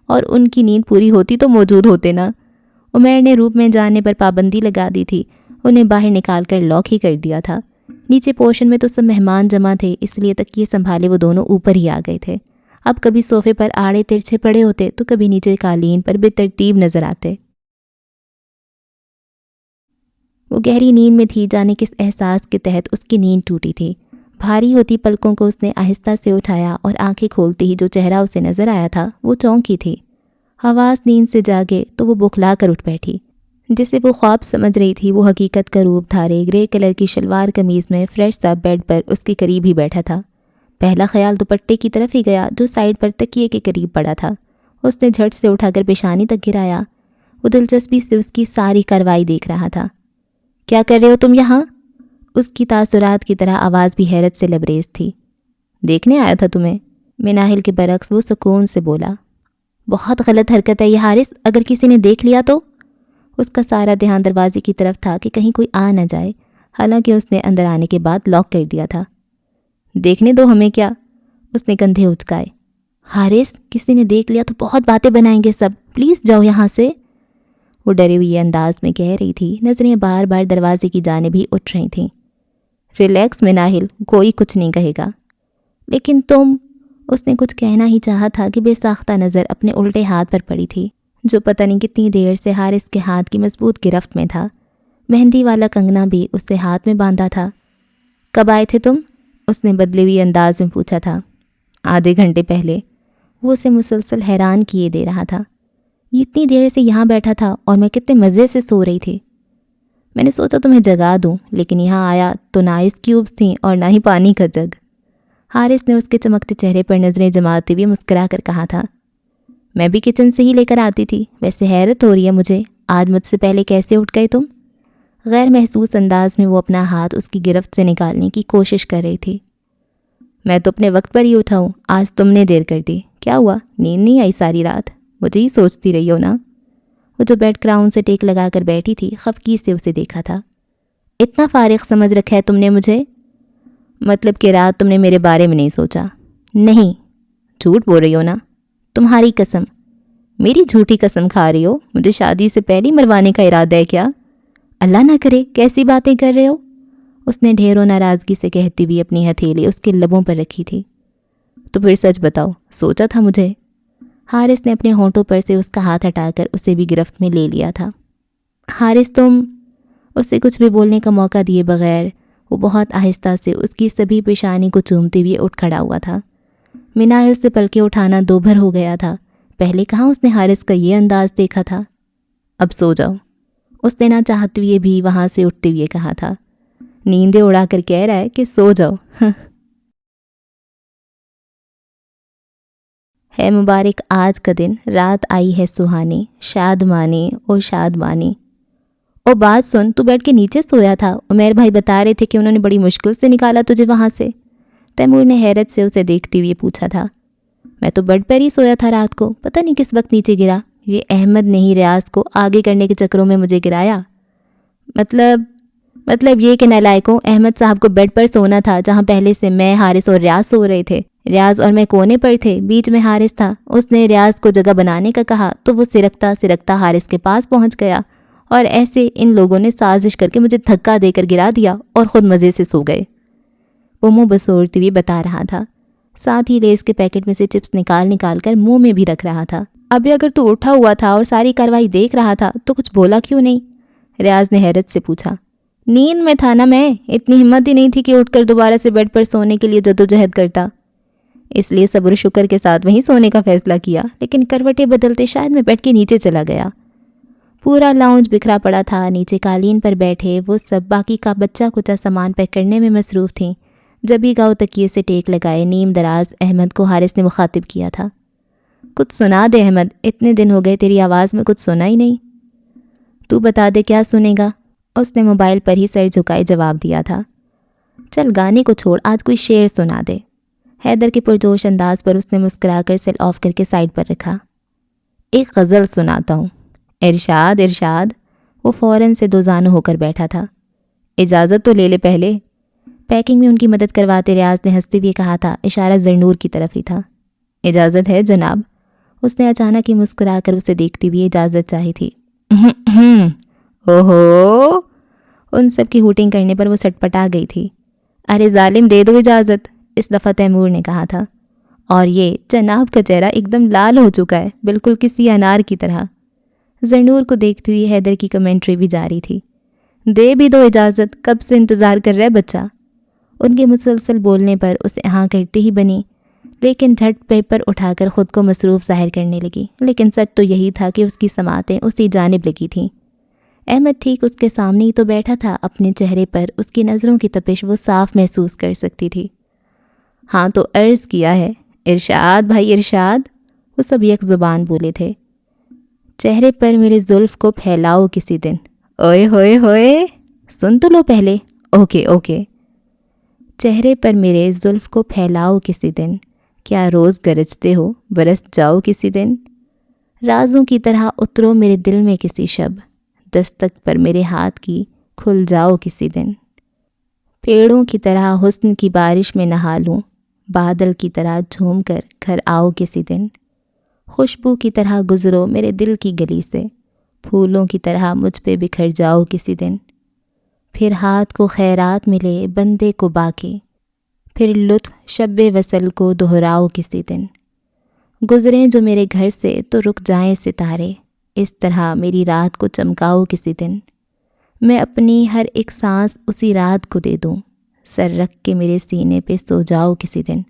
A: اور ان کی نیند پوری ہوتی تو موجود ہوتے نا۔ عمیر نے روپ میں جانے پر پابندی لگا دی تھی، انہیں باہر نکال کر لاک ہی کر دیا تھا۔ نیچے پورشن میں تو سب مہمان جمع تھے، اس لیے تکیے سنبھالے وہ دونوں اوپر ہی آ گئے تھے۔ اب کبھی صوفے پر آڑے ترچھے پڑے ہوتے تو کبھی نیچے قالین پر بے ترتیب نظر آتے۔ وہ گہری نیند میں تھی، جانے کس احساس کے تحت اس کی نیند ٹوٹی تھی۔ بھاری ہوتی پلکوں کو اس نے آہستہ سے اٹھایا اور آنکھیں کھولتے ہی جو چہرہ اسے نظر آیا تھا وہ چونکی تھی۔ حواس نیند سے جاگے تو وہ بوکھلا کر اٹھ بیٹھی۔ جسے وہ خواب سمجھ رہی تھی وہ حقیقت کا روپ دھارے گرے کلر کی شلوار قمیض میں فریش سا بیڈ پر اس کے قریب ہی بیٹھا تھا۔ پہلا خیال دوپٹے کی طرف ہی گیا جو سائیڈ پر تکیے کے قریب پڑا تھا۔ اس نے جھٹ سے اٹھا کر پیشانی تک گرایا۔ وہ دلچسپی سے اس کی ساری کارروائی دیکھ رہا تھا۔ کیا کر رہے ہو تم یہاں؟ اس کی تاثرات کی طرح آواز بھی حیرت سے لبریز تھی۔ دیکھنے آیا تھا تمہیں، مناہل کے برعکس وہ سکون سے بولا۔ بہت غلط حرکت ہے یہ حارث، اگر کسی نے دیکھ لیا تو؟ اس کا سارا دھیان دروازے کی طرف تھا کہ کہیں کوئی آ نہ جائے، حالانکہ اس نے اندر آنے کے بعد لاک کر دیا تھا۔ دیکھنے دو ہمیں کیا، اس نے کندھے اچکائے۔ حارث، کسی نے دیکھ لیا تو بہت باتیں بنائیں گے سب، پلیز جاؤ یہاں سے، وہ ڈرے ہوئے انداز میں کہہ رہی تھی۔ نظریں بار بار دروازے کی جانب ہی اٹھ رہی تھیں۔ ریلیکس مناہل، کوئی کچھ نہیں کہے گا۔ لیکن تم، اس نے کچھ کہنا ہی چاہا تھا کہ بے ساختہ نظر اپنے الٹے ہاتھ پر پڑی تھی، جو پتہ نہیں کتنی دیر سے حارث کے ہاتھ کی مضبوط گرفت میں تھا۔ مہندی والا کنگنا بھی اس سے ہاتھ میں باندھا تھا۔ کب آئے تھے تم؟ اس نے بدلے ہوئے انداز میں پوچھا تھا۔ آدھے گھنٹے پہلے۔ وہ اسے مسلسل حیران کیے دے رہا تھا۔ یہ اتنی دیر سے یہاں بیٹھا تھا اور میں کتنے مزے سے سو رہی تھی۔ میں نے سوچا تمہیں جگا دوں، لیکن یہاں آیا تو نہ آئس کیوبز تھیں اور نہ ہی پانی کا جگ۔ حارث نے اس کے چمکتے چہرے پر نظریں جماتے ہوئے مسکرا کر کہا تھا، میں بھی کچن سے ہی لے کر آتی تھی۔ ویسے حیرت ہو رہی ہے مجھے، آج مجھ سے پہلے کیسے اٹھ گئے تم؟ غیر محسوس انداز میں وہ اپنا ہاتھ اس کی گرفت سے نکالنے کی کوشش کر رہی تھی۔ میں تو اپنے وقت پر ہی اٹھا ہوں، آج تم نے دیر کر دی۔ کیا ہوا، نیند نہیں آئی ساری رات؟ مجھے ہی سوچتی رہی ہو نا؟ وہ جو بیڈ کراؤن سے ٹیک لگا کر بیٹھی تھی خفگی سے اسے دیکھا تھا۔ اتنا فارغ سمجھ رکھا ہے تم نے مجھے؟ مطلب کہ رات تم نے میرے بارے میں نہیں سوچا؟ نہیں۔ جھوٹ بول رہی ہو نا؟ تمہاری قسم۔ میری جھوٹی قسم کھا رہی ہو؟ مجھے شادی سے پہلے مروانے کا ارادہ ہے کیا؟ اللہ نہ کرے، کیسی باتیں کر رہے ہو؟ اس نے ڈھیروں ناراضگی سے کہتی ہوئی اپنی ہتھیلی اس کے لبوں پر رکھی تھی۔ تو پھر سچ بتاؤ، سوچا تھا مجھے؟ حارث نے اپنے ہونٹوں پر سے اس کا ہاتھ ہٹا کر اسے بھی گرفت میں لے لیا تھا۔ حارث تم… اسے کچھ بھی بولنے کا موقع دیے بغیر وہ بہت آہستہ سے اس کی سبھی پیشانی کو چومتے ہوئے اٹھ کھڑا ہوا تھا۔ مناہل سے پلکیں اٹھانا دو بھر ہو گیا تھا۔ پہلے کہاں اس نے حارث کا یہ انداز دیکھا تھا۔ اب سو جاؤ، اس نے نہ چاہتے ہوئے بھی وہاں سے اٹھتے ہوئے کہا تھا۔ نیندیں اڑا کر کہہ رہا ہے کہ سو جاؤ۔ ہے مبارک آج کا دن، رات آئی ہے سہانی، شادمانی او شادمانی۔ او بات سن، تو بیٹھ کے نیچے سویا تھا؟ عمیر بھائی بتا رہے تھے کہ انہوں نے بڑی مشکل سے نکالا تجھے وہاں سے۔ تیمور نے حیرت سے اسے دیکھتے ہوئے پوچھا تھا۔ میں تو بیڈ پر ہی سویا تھا رات کو، پتہ نہیں کس وقت نیچے گرا۔ یہ احمد نے ہی ریاض کو آگے کرنے کے چکروں میں مجھے گرایا۔ مطلب یہ کہ نالائکوں، احمد صاحب کو بیڈ پر سونا تھا جہاں پہلے سے میں، حارث اور ریاض سو رہے تھے۔ ریاض اور میں کونے پر تھے، بیچ میں حارث تھا۔ اس نے ریاض کو جگہ بنانے کا کہا تو وہ سرکتا حارث کے پاس پہنچ گیا، اور ایسے ان لوگوں نے سازش کر کے مجھے دھکا دے کر گرا دیا اور خود مزے سے سو گئے۔ وہ منہ بسورتے ہوئے بتا رہا تھا، ساتھ ہی لیز کے پیکٹ میں سے چپس نکال کر منہ میں بھی رکھ رہا تھا۔ ابھی اگر تو اٹھا ہوا تھا اور ساری کارروائی دیکھ رہا تھا تو کچھ بولا کیوں نہیں؟ ریاض نے حیرت سے پوچھا۔ نیند میں تھا نا میں، اتنی ہمت ہی نہیں تھی کہ اٹھ کر دوبارہ سے بیڈ پر سونے کے لیے جدوجہد کرتا، اس لیے صبر و شکر کے ساتھ وہیں سونے کا فیصلہ کیا، لیکن کروٹیں بدلتے شاید میں بیٹھ کے نیچے چلا گیا۔ پورا لاؤنج بکھرا پڑا تھا، نیچے قالین پر بیٹھے وہ سب باقی کا بچہ کچا سامان پیک کرنے میں مصروف تھیں۔ جبھی گاؤ تکیے سے ٹیک لگائے نیم دراز احمد کو حارث نے مخاطب کیا تھا۔ کچھ سنا دے احمد، اتنے دن ہو گئے تیری آواز میں کچھ سنا ہی نہیں۔ تو بتا دے کیا سنے گا؟ اس نے موبائل پر ہی سر جھکائے جواب دیا تھا۔ چل گانے کو چھوڑ، آج کوئی شعر سنا دے۔ حیدر کے پرجوش انداز پر اس نے مسکرا کر سیل آف کر کے سائڈ پر رکھا۔ ایک غزل سناتا ہوں۔ ارشاد ارشاد۔ وہ فوراً سے دوزانو ہو کر بیٹھا تھا۔ اجازت تو لے لے پہلے۔ پیکنگ میں ان کی مدد کرواتے ریاض نے ہنستے ہوئے کہا تھا، اشارہ زرنور کی طرف ہی تھا۔ اجازت ہے جناب۔ اس نے اچانک ہی مسکرا کر اسے دیکھتی ہوئی اجازت چاہی تھی۔ اوہو، ان سب کی ہوٹنگ کرنے پر وہ سٹپٹا گئی تھی۔ ارے ظالم دے دو اجازت، اس دفعہ تیمور نے کہا تھا، اور یہ جناب کا چہرہ ایک دم لال ہو چکا ہے، بالکل کسی انار کی طرح۔ زرنور کو دیکھتی ہوئی حیدر کی کمنٹری بھی جاری تھی۔ دے بھی دو اجازت، کب سے انتظار کر رہا ہے بچہ۔ ان کے مسلسل بولنے پر اسے ہاں کرتے ہی بنی، لیکن جھٹ پیپر اٹھا کر خود کو مصروف ظاہر کرنے لگی۔ لیکن سچ تو یہی تھا کہ اس کی سماعتیں اسی جانب لگی تھیں۔ احمد ٹھیک اس کے سامنے ہی تو بیٹھا تھا، اپنے چہرے پر اس کی نظروں کی تپش وہ صاف محسوس کر سکتی تھی۔ ہاں تو عرض کیا ہے، ارشاد بھائی ارشاد۔ وہ سب یک زبان بولے تھے۔ چہرے پر میرے زلف کو پھیلاؤ کسی دن۔ اوئے ہوئے ہوئے، سن تو لو پہلے۔ اوکے۔ چہرے پر میرے زلف کو پھیلاؤ کسی دن، کیا روز گرجتے ہو برس جاؤ کسی دن۔ رازوں کی طرح اترو میرے دل میں کسی شب، دستک پر میرے ہاتھ کی کھل جاؤ کسی دن۔ پیڑوں کی طرح حسن کی بارش میں نہا لوں، بادل کی طرح جھوم کر گھر آؤ کسی دن۔ خوشبو کی طرح گزرو میرے دل کی گلی سے، پھولوں کی طرح مجھ پہ بکھر جاؤ کسی دن۔ پھر ہاتھ کو خیرات ملے بندے کو باقی، پھر لطف شب وصل کو دہراؤ کسی دن۔ گزریں جو میرے گھر سے تو رک جائیں ستارے، اس طرح میری رات کو چمکاؤ کسی دن۔ میں اپنی ہر ایک سانس اسی رات کو دے دوں، سر رکھ کے میرے سینے پہ سو جاؤ کسی دن۔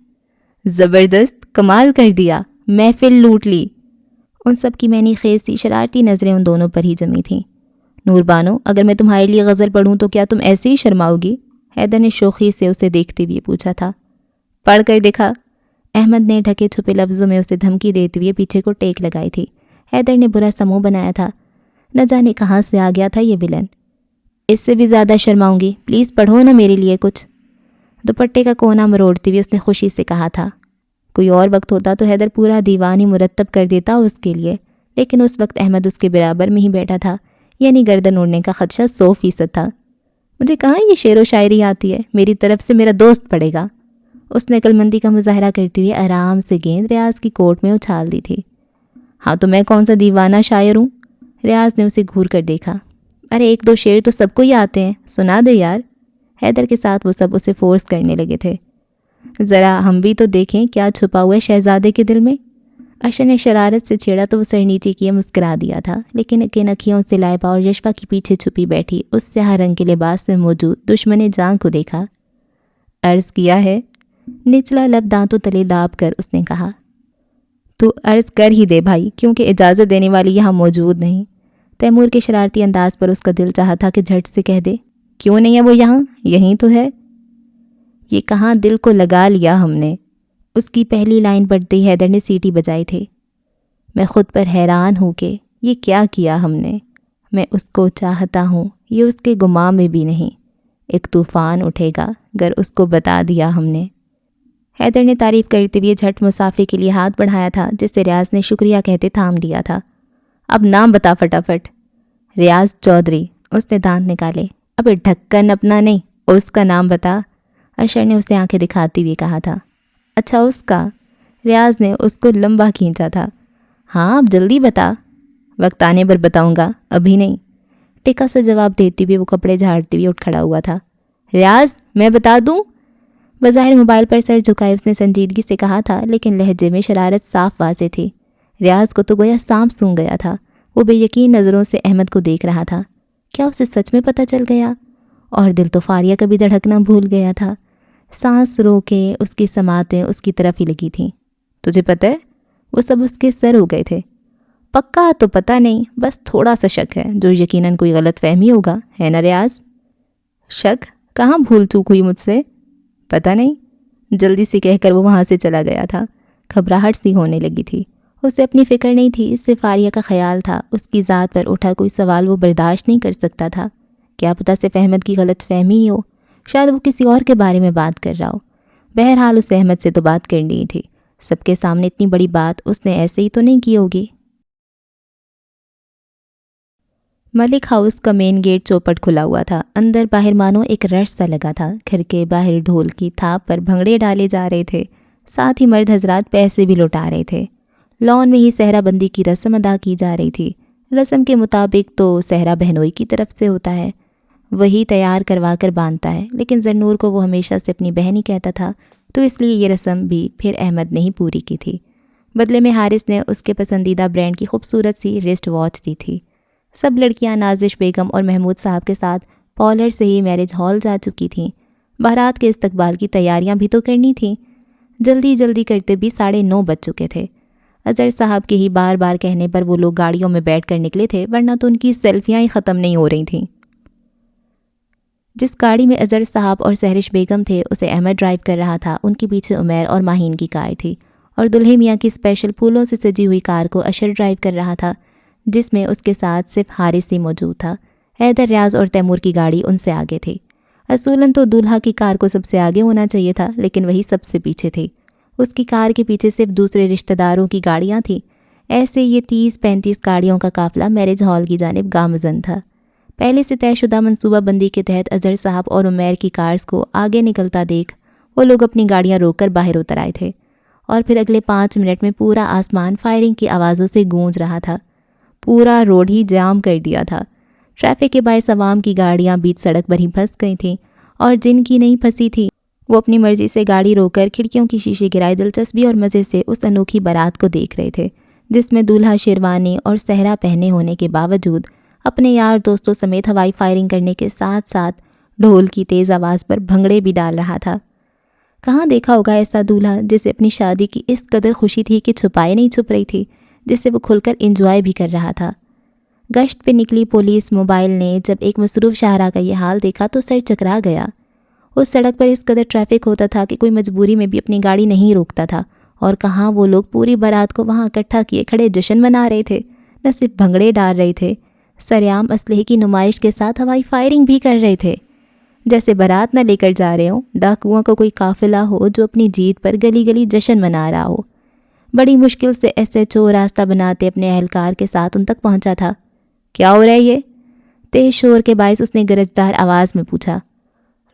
A: زبردست، کمال کر دیا، محفل لوٹ لی۔ ان سب کی میں نے خیز سی شرارتی نظریں ان دونوں پر ہی جمی تھیں۔ نور بانو، اگر میں تمہارے لیے غزل پڑھوں تو کیا تم ایسے ہی شرماؤ گی؟ حیدر نے شوخی سے اسے دیکھتے ہوئے پوچھا تھا۔ پڑھ کر دکھا۔ احمد نے ڈھکے چھپے لفظوں میں اسے دھمکی دیتے ہوئے پیچھے کو ٹیک لگائی تھی۔ حیدر نے برا سا منہ بنایا تھا۔ نہ جانے کہاں سے آ گیا تھا یہ ولن۔ اس سے بھی زیادہ شرماؤں گی، پلیز پڑھو نا میرے لیے کچھ۔ دوپٹے کا کونا مروڑتے ہوئے اس نے خوشی سے کہا تھا۔ کوئی اور وقت ہوتا تو حیدر پورا دیوان ہی مرتب کر دیتا اس کے لیے، لیکن اس وقت احمد اس کے برابر میں ہی بیٹھا تھا، یعنی گردن اڑنے کا خدشہ 100% تھا۔ مجھے کہاں یہ شعر و شاعری آتی ہے، میری طرف سے میرا دوست پڑھے گا۔ اس نے عقل مندی کا مظاہرہ کرتے ہوئے آرام سے گیند ریاض کی کوٹ میں اچھال دی تھی۔ ہاں تو میں کون سا دیوانہ شاعر ہوں؟ ریاض نے اسے گھور کر دیکھا۔ ارے ایک دو شعر تو سب کو ہی آتے ہیں، سنا دے یار۔ حیدر کے ساتھ وہ سب اسے فورس کرنے لگے تھے۔ ذرا ہم بھی تو دیکھیں کیا چھپا ہوا ہے شہزادے کے دل میں۔ اشر نے شرارت سے چھیڑا تو وہ سر نیچے کیے مسکرا دیا تھا، لیکن کن اکھیوں سے لائبہ اور یشفا کے پیچھے چھپی بیٹھی اس سیاہ رنگ کے لباس میں موجود دشمن جاں کو دیکھا۔ عرض کیا ہے؟ نچلا لب دانتوں تلے داب کر اس نے کہا۔ تو عرض کر ہی دے بھائی، کیونکہ اجازت دینے والی یہاں موجود نہیں۔ تیمور کے شرارتی انداز پر اس کا دل چاہا تھا کہ جھٹ سے کہہ دے، کیوں نہیں ہے وہ یہاں؟ یہیں تو ہے۔ یہ کہاں دل کو لگا لیا ہم نے۔ اس کی پہلی لائن پڑھتے ہی حیدر نے سیٹی بجائی تھی۔ میں خود پر حیران ہوں کہ یہ کیا کیا ہم نے۔ میں اس کو چاہتا ہوں، یہ اس کے گمان میں بھی نہیں۔ ایک طوفان اٹھے گا گر اس کو بتا دیا ہم نے۔ حیدر نے تعریف کرتے ہوئے جھٹ مسافے کے لیے ہاتھ بڑھایا تھا، جس سے ریاض نے شکریہ کہتے تھام لیا تھا۔ اب نام بتا فٹافٹ۔ ریاض چودھری۔ اس نے دانت نکالے۔ اب ڈھکن اپنا نہیں، اس کا نام بتا۔ اشر نے اسے آنکھیں دکھاتے ہوئے کہا تھا۔ اچھا اس کا؟ ریاض نے اس کو لمبا کھینچا تھا۔ ہاں اب جلدی بتا۔ وقت آنے پر بتاؤں گا، ابھی نہیں۔ ٹکا سے جواب دیتے ہوئے وہ کپڑے جھاڑتے ہوئے اٹھ کھڑا ہوا تھا۔ ریاض میں بتا دوں؟ بظاہر موبائل پر سر جھکائے اس نے سنجیدگی سے کہا تھا، لیکن لہجے میں شرارت صاف واضح تھی۔ ریاض کو تو گویا سانپ سونگھ گیا تھا۔ وہ بے یقین نظروں سے احمد کو دیکھ رہا تھا۔ کیا اسے سچ میں پتہ چل گیا؟ اور دل تو فاریہ کا بھی دھڑکنا بھول گیا تھا۔ سانس رو کے اس کی سماعتیں اس کی طرف ہی لگی تھیں۔ تجھے پتہ ہے؟ وہ سب اس کے سر ہو گئے تھے۔ پکا تو پتہ نہیں، بس تھوڑا سا شک ہے، جو یقیناً کوئی غلط فہمی ہوگا، ہے نا ریاض؟ شک؟ کہاں بھول چوک ہوئی مجھ سے؟ پتہ نہیں۔ جلدی سے کہہ کر وہ وہاں سے چلا گیا تھا۔ گھبراہٹ سی ہونے لگی تھی۔ اسے اپنی فکر نہیں تھی، اس سے فاریہ کا خیال تھا۔ اس کی ذات پر اٹھا کوئی سوال وہ برداشت نہیں کر سکتا تھا۔ کیا پتہ صرف احمد کی غلط فہمی ہی ہو، شاید وہ کسی اور کے بارے میں بات کر رہا ہو۔ بہرحال اسے احمد سے تو بات کرنی ہی تھی۔ سب کے سامنے اتنی بڑی بات اس نے ایسے ہی تو نہیں کی ہوگی۔ ملک ہاؤس کا مین گیٹ چوپٹ کھلا ہوا تھا۔ اندر باہر مانو ایک رش سا لگا تھا۔ گھر کے باہر ڈھول کی تھاپ پر بھنگڑے ڈالے جا رہے تھے، ساتھ ہی مرد حضرات پیسے بھی لوٹا رہے تھے۔ لان میں ہی صحرا بندی کی رسم ادا کی جا رہی تھی۔ رسم کے مطابق تو صحرا بہنوئی کی طرف سے ہوتا ہے، وہی تیار کروا کر باندھتا ہے، لیکن زرنور کو وہ ہمیشہ سے اپنی بہن ہی کہتا تھا، تو اس لیے یہ رسم بھی پھر احمد نے ہی پوری کی تھی۔ بدلے میں حارث نے اس کے پسندیدہ برانڈ کی خوبصورت سی ریسٹ واچ دی تھی۔ سب لڑکیاں نازش بیگم اور محمود صاحب کے ساتھ پارلر سے ہی میرج ہال جا چکی تھیں۔ بارات کے استقبال کی تیاریاں بھی تو کرنی تھیں۔ جلدی جلدی کرتے بھی 9:30 بج چکے تھے۔ اظہر صاحب کے ہی بار بار کہنے پر وہ لوگ گاڑیوں میں بیٹھ کر نکلے تھے، ورنہ تو ان کی سیلفیاں ہی ختم نہیں ہو رہی تھیں۔ جس گاڑی میں اظہر صاحب اور سہرش بیگم تھے اسے احمد ڈرائیو کر رہا تھا۔ ان کے پیچھے عمیر اور ماہین کی کار تھی، اور دلہے میاں کی اسپیشل پھولوں سے سجی ہوئی کار کو اشر ڈرائیو کر رہا تھا، جس میں اس کے ساتھ صرف حارث ہی موجود تھا۔ حیدر، ریاض اور تیمور کی گاڑی ان سے آگے تھی۔ اصولاً تو دولہا کی کار کو سب سے آگے ہونا چاہیے تھا، لیکن وہی سب سے پیچھے تھی۔ اس کی کار کے پیچھے صرف دوسرے رشتہ داروں کی گاڑیاں تھیں۔ ایسے یہ 30-35 گاڑیوں کا قافلہ میرج ہال کی جانب گامزن تھا۔ پہلے سے طے شدہ منصوبہ بندی کے تحت اظہر صاحب اور عمیر کی کارز کو آگے نکلتا دیکھ وہ لوگ اپنی گاڑیاں روک کر باہر اتر آئے تھے، اور پھر اگلے 5 منٹ میں پورا آسمان فائرنگ کی آوازوں سے گونج رہا تھا۔ پورا روڈ ہی جام کر دیا تھا۔ ٹریفک کے باعث عوام کی گاڑیاں بیچ سڑک پر ہی پھنس گئی تھیں، اور جن کی نہیں پھنسی تھی وہ اپنی مرضی سے گاڑی روک کر کھڑکیوں کی شیشے گرائے دلچسپی اور مزے سے اس انوکھی بارات کو دیکھ رہے تھے، جس میں دولہا شیروانی اور صحرا پہنے ہونے کے باوجود اپنے یار دوستوں سمیت ہوائی فائرنگ کرنے کے ساتھ ساتھ ڈھول کی تیز آواز پر بھنگڑے بھی ڈال رہا تھا۔ کہاں دیکھا ہوگا ایسا دولہا جسے اپنی شادی کی اس قدر خوشی تھی کہ چھپائے نہیں چھپ رہی تھی، جسے وہ کھل کر انجوائے بھی کر رہا تھا۔ گشت پہ نکلی پولیس موبائل نے جب ایک مصروف شاہراہ کا یہ حال دیکھا تو سر چکرا گیا۔ اس سڑک پر اس قدر ٹریفک ہوتا تھا کہ کوئی مجبوری میں بھی اپنی گاڑی نہیں روکتا تھا، اور کہاں وہ لوگ پوری بارات کو وہاں اکٹھا کیے کھڑے جشن منا رہے تھے، نہ صرف بھنگڑے ڈال رہے تھے، سرعام اسلحے کی نمائش کے ساتھ ہوائی فائرنگ بھی کر رہے تھے۔ جیسے بارات نہ لے کر جا رہے ہوں، ڈاکوؤں کا کوئی قافلہ ہو جو اپنی جیت پر گلی گلی جشن منا رہا ہو۔ بڑی مشکل سے SHO راستہ بناتے اپنے اہلکار کے ساتھ ان تک پہنچا تھا۔ کیا ہو رہا ہے یہ؟ تیز شور کے باعث اس نے گرجدار آواز میں پوچھا۔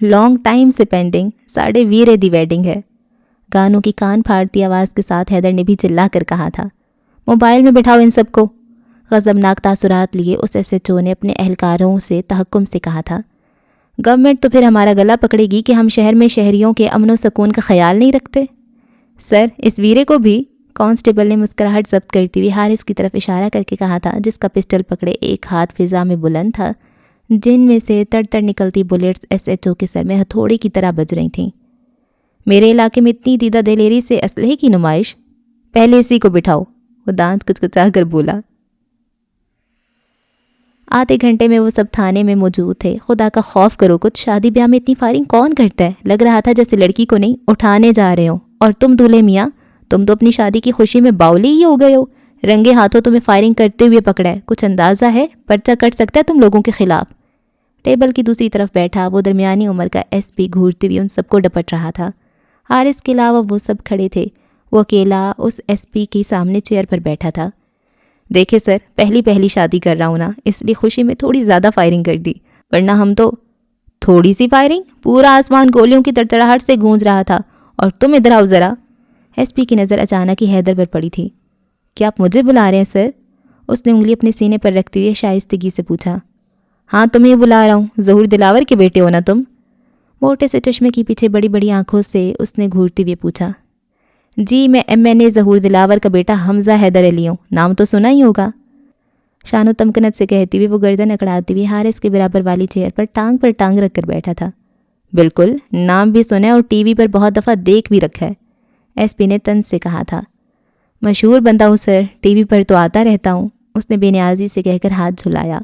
A: لانگ ٹائم سے پینڈنگ، ساڑھے ویرے دی ویڈنگ ہے، گانوں کی کان پھاڑتی آواز کے ساتھ حیدر نے بھی چلا کر کہا تھا۔ موبائل میں بٹھاؤ ان سب کو۔ غضبناک تاثرات لیے اس SHO نے اپنے اہلکاروں سے تحکم سے کہا تھا۔ گورنمنٹ تو پھر ہمارا گلا پکڑے گی کہ ہم شہر میں شہریوں کے امن و سکون کا خیال نہیں رکھتے۔ سر، اس ویرے کو بھی؟ کانسٹیبل نے مسکراہٹ ضبط کرتی ہوئی حارث کی طرف اشارہ کر کے کہا تھا، جس کا پسٹل پکڑے ایک ہاتھ فضا میں بلند تھا، جن میں سے تڑ تڑ نکلتی بلیٹس SHO کے سر میں ہتھوڑے کی طرح بج رہی تھیں۔ میرے علاقے میں اتنی دیدہ دلیری سے اسلحے کی نمائش؟ پہلے اسی کو بٹھاؤ، وہ دانت کچکچا کر بولا۔ آدھے گھنٹے میں وہ سب تھانے میں موجود تھے۔ خدا کا خوف کرو کچھ، شادی بیاہ میں اتنی فائرنگ کون کرتا ہے؟ لگ رہا تھا جیسے لڑکی کو نہیں اٹھانے جا رہے ہوں۔ اور تم دولہے میاں، تم تو اپنی شادی کی خوشی میں باولی ہی ہو گئے ہو، رنگے ہاتھوں تمہیں فائرنگ کرتے ہوئے پکڑا ہے۔ کچھ اندازہ ہے؟ پرچہ کٹ سکتا ہے تم لوگوں کے خلاف۔ ٹیبل کی دوسری طرف بیٹھا وہ درمیانی عمر کا SP گھورتے ہوئے ان سب کو ڈپٹ رہا تھا۔ حارث کے علاوہ وہ سب کھڑے تھے، وہ اکیلا اس SP کے سامنے چیئر پر بیٹھا تھا۔ دیکھے سر، پہلی شادی کر رہا ہوں نا، اس لیے خوشی میں تھوڑی زیادہ فائرنگ کر دی، ورنہ ہم تو… تھوڑی سی فائرنگ؟ پورا آسمان گولیوں کی تڑتڑاہٹ سے گونج رہا تھا، اور تم ادھر آؤ ذرا۔ SP کی نظر اچانک ہی حیدر پر پڑی تھی۔ کیا آپ مجھے بلا رہے ہیں سر؟ اس نے انگلی اپنے سینے پر رکھتے ہوئے شائستگی سے پوچھا۔ ہاں تمہیں بلا رہا ہوں، ظہور دلاور کے بیٹے ہو نا تم؟ موٹے سے چشمے کی پیچھے بڑی بڑی آنکھوں سے اس نے گھورتے ہوئے پوچھا۔ جی، میں MNA ظہور دلاور کا بیٹا حمزہ حیدر علی ہوں، نام تو سنا ہی ہوگا۔ شان و تمکنت سے کہتی ہوئی وہ گردن اکڑاتی ہوئی حارث کے برابر والی چیئر پر ٹانگ رکھ کر بیٹھا تھا۔ بالکل، نام بھی سنا ہے اور TV پر بہت دفعہ دیکھ بھی رکھا ہے، SP نے طنز سے کہا تھا۔ مشہور بندہ ہوں سر، TV پر تو آتا رہتا ہوں، اس نے بے نیازی سے کہہ کر ہاتھ جھلایا۔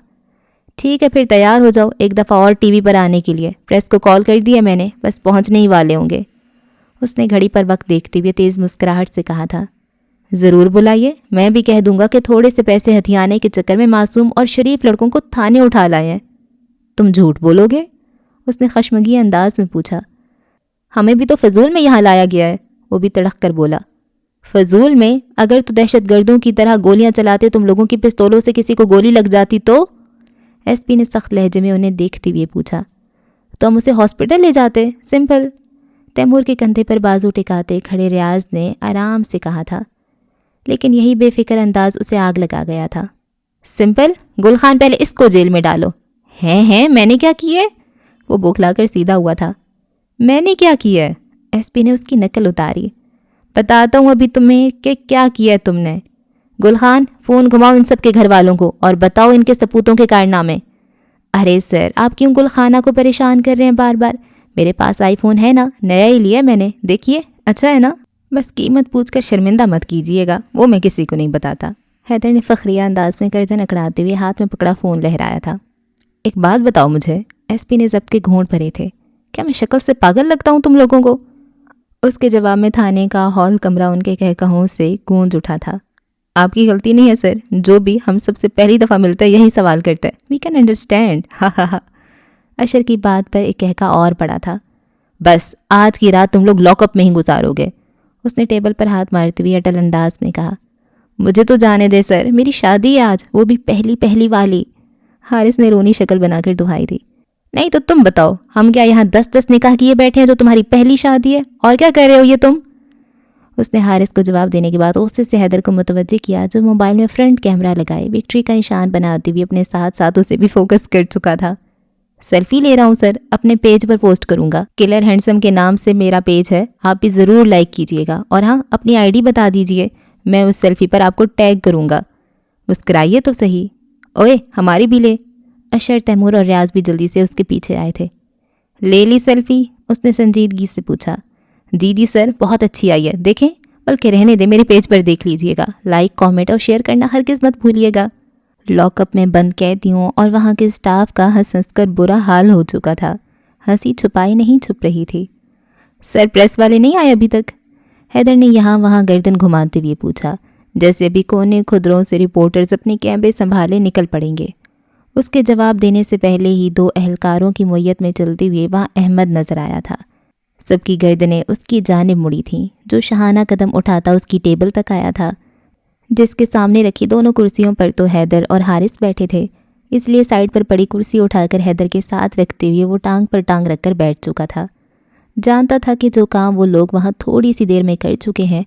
A: ٹھیک ہے پھر تیار ہو جاؤ ایک دفعہ اور TV پر آنے کے لیے، پریس کو کال کر دیا میں نے، بس پہنچنے ہی والے ہوں گے۔ اس نے گھڑی پر وقت دیکھتے ہوئے تیز مسکراہٹ سے کہا تھا۔ ضرور بلائیے، میں بھی کہہ دوں گا کہ تھوڑے سے پیسے ہتھیانے کے چکر میں معصوم اور شریف لڑکوں کو تھانے اٹھا لائے ہیں۔ تم جھوٹ بولو گے؟ اس نے خشمگی انداز میں پوچھا۔ ہمیں بھی تو فضول میں یہاں لایا گیا ہے، وہ بھی تڑک کر بولا۔ فضول میں؟ اگر تو دہشت گردوں کی طرح گولیاں چلاتے تم لوگوں کی پستولوں سے کسی کو گولی لگ جاتی تو؟ SP نے سخت لہجے میں انہیں دیکھتے ہوئے پوچھا۔ تو ہم اسے ہاسپٹل لے جاتے، سمپل۔ تیمور کے کندھے پر بازو ٹکاتے کھڑے ریاض نے آرام سے کہا تھا، لیکن یہی بے فکر انداز اسے آگ لگا گیا تھا۔ سمپل؟ گل خان پہلے اس کو جیل میں ڈالو۔ ہیں میں نے کیا کی ہے؟ وہ بوکھلا کر سیدھا ہوا تھا۔ میں نے کیا کیا ہے؟ SP نے اس کی نقل اتاری۔ بتاتا ہوں ابھی تمہیں کہ کیا کیا ہے تم نے۔ گل خان، فون گھماؤ ان سب کے گھر والوں کو اور بتاؤ ان کے سپوتوں کے کارنامے۔ ارے سر، آپ کیوں گل خانہ کو پریشان کر رہے ہیں بار بار؟ میرے پاس آئی فون ہے نا، نیا ہی لیا میں نے، دیکھیے اچھا ہے نا۔ بس قیمت پوچھ کر شرمندہ مت کیجیے گا، وہ میں کسی کو نہیں بتاتا۔ حیدر نے فخریہ انداز میں گردن اکڑاتے ہوئے ہاتھ میں پکڑا فون لہرایا تھا۔ ایک بات بتاؤ مجھے، SP نے ضبط کے گھونٹ بھرے تھے، کیا میں شکل سے پاگل لگتا ہوں تم لوگوں کو؟ اس کے جواب میں تھانے کا ہال کمرہ ان کے کہکہوں سے گونج اٹھا تھا۔ آپ کی غلطی نہیں ہے سر، جو بھی ہم سب سے پہلی دفعہ ملتا ہے یہی سوال کرتا ہے، وی کین انڈرسٹینڈ۔ ہا ہا ہا۔ اشر کی بات پر ایک کہکا اور پڑا تھا۔ بس آج کی رات تم لوگ لاک اپ میں ہی گزارو گے، اس نے ٹیبل پر ہاتھ مارتے ہوئے اٹل انداز میں کہا۔ مجھے تو جانے دے سر، میری شادی ہے آج، وہ بھی پہلی والی۔ حارث نے رونی شکل بنا کر دہائی دی۔ نہیں تو تم بتاؤ، ہم کیا یہاں 10 نکاح کیے بیٹھے ہیں جو تمہاری پہلی شادی ہے؟ اور کیا کر رہے ہو یہ تم؟ اس نے حارث کو جواب دینے کے بعد غصے سے حیدر کو متوجہ کیا، جو موبائل میں فرنٹ کیمرہ لگائے وکٹری کا نشان بناتے ہوئے اپنے ساتھ اسے بھی فوکس کر چکا تھا۔ سیلفی لے رہا ہوں سر، اپنے پیج پر پوسٹ کروں گا، کلر ہینڈسم کے نام سے میرا پیج ہے، آپ بھی ضرور لائک کیجیے گا، اور ہاں اپنی ID بتا دیجیے، میں اس سیلفی پر آپ کو ٹیگ کروں گا۔ مسکرائیے تو صحیح۔ اوئے ہماری بھی لے۔ اشر، تیمور اور ریاض بھی جلدی سے اس کے پیچھے آئے تھے۔ لے لی سیلفی؟ اس نے سنجیدگی سے پوچھا۔ جی سر، بہت اچھی آئی ہے، دیکھیں، بلکہ رہنے دیں، میرے پیج پر دیکھ لیجئے گا۔ لائک، کامنٹ اور شیئر کرنا ہرگز مت بھولیے گا۔ لاک اپ میں بند قیدیوں اور وہاں کے سٹاف کا ہنس ہنس کر برا حال ہو چکا تھا۔ ہنسی چھپائی نہیں چھپ رہی تھی۔ سر، پریس والے نہیں آئے ابھی تک؟ حیدر نے یہاں وہاں گردن گھماتے ہوئے پوچھا، جیسے ابھی کونے کھدروں سے رپورٹرز اپنے کیمرے سنبھالے نکل پڑیں گے۔ اس کے جواب دینے سے پہلے ہی 2 اہلکاروں کی مویت میں چلتے ہوئے وہاں احمد نظر آیا تھا۔ سب کی گردنیں اس کی جانب مڑی تھیں۔ جو شہانہ قدم اٹھاتا اس کی ٹیبل تک آیا تھا، جس کے سامنے رکھی دونوں کرسیوں پر تو حیدر اور حارث بیٹھے تھے، اس لیے سائڈ پر پڑی کرسی اٹھا کر حیدر کے ساتھ رکھتے ہوئے وہ ٹانگ پر ٹانگ رکھ کر بیٹھ چکا تھا۔ جانتا تھا کہ جو کام وہ لوگ وہاں تھوڑی سی دیر میں کر چکے ہیں،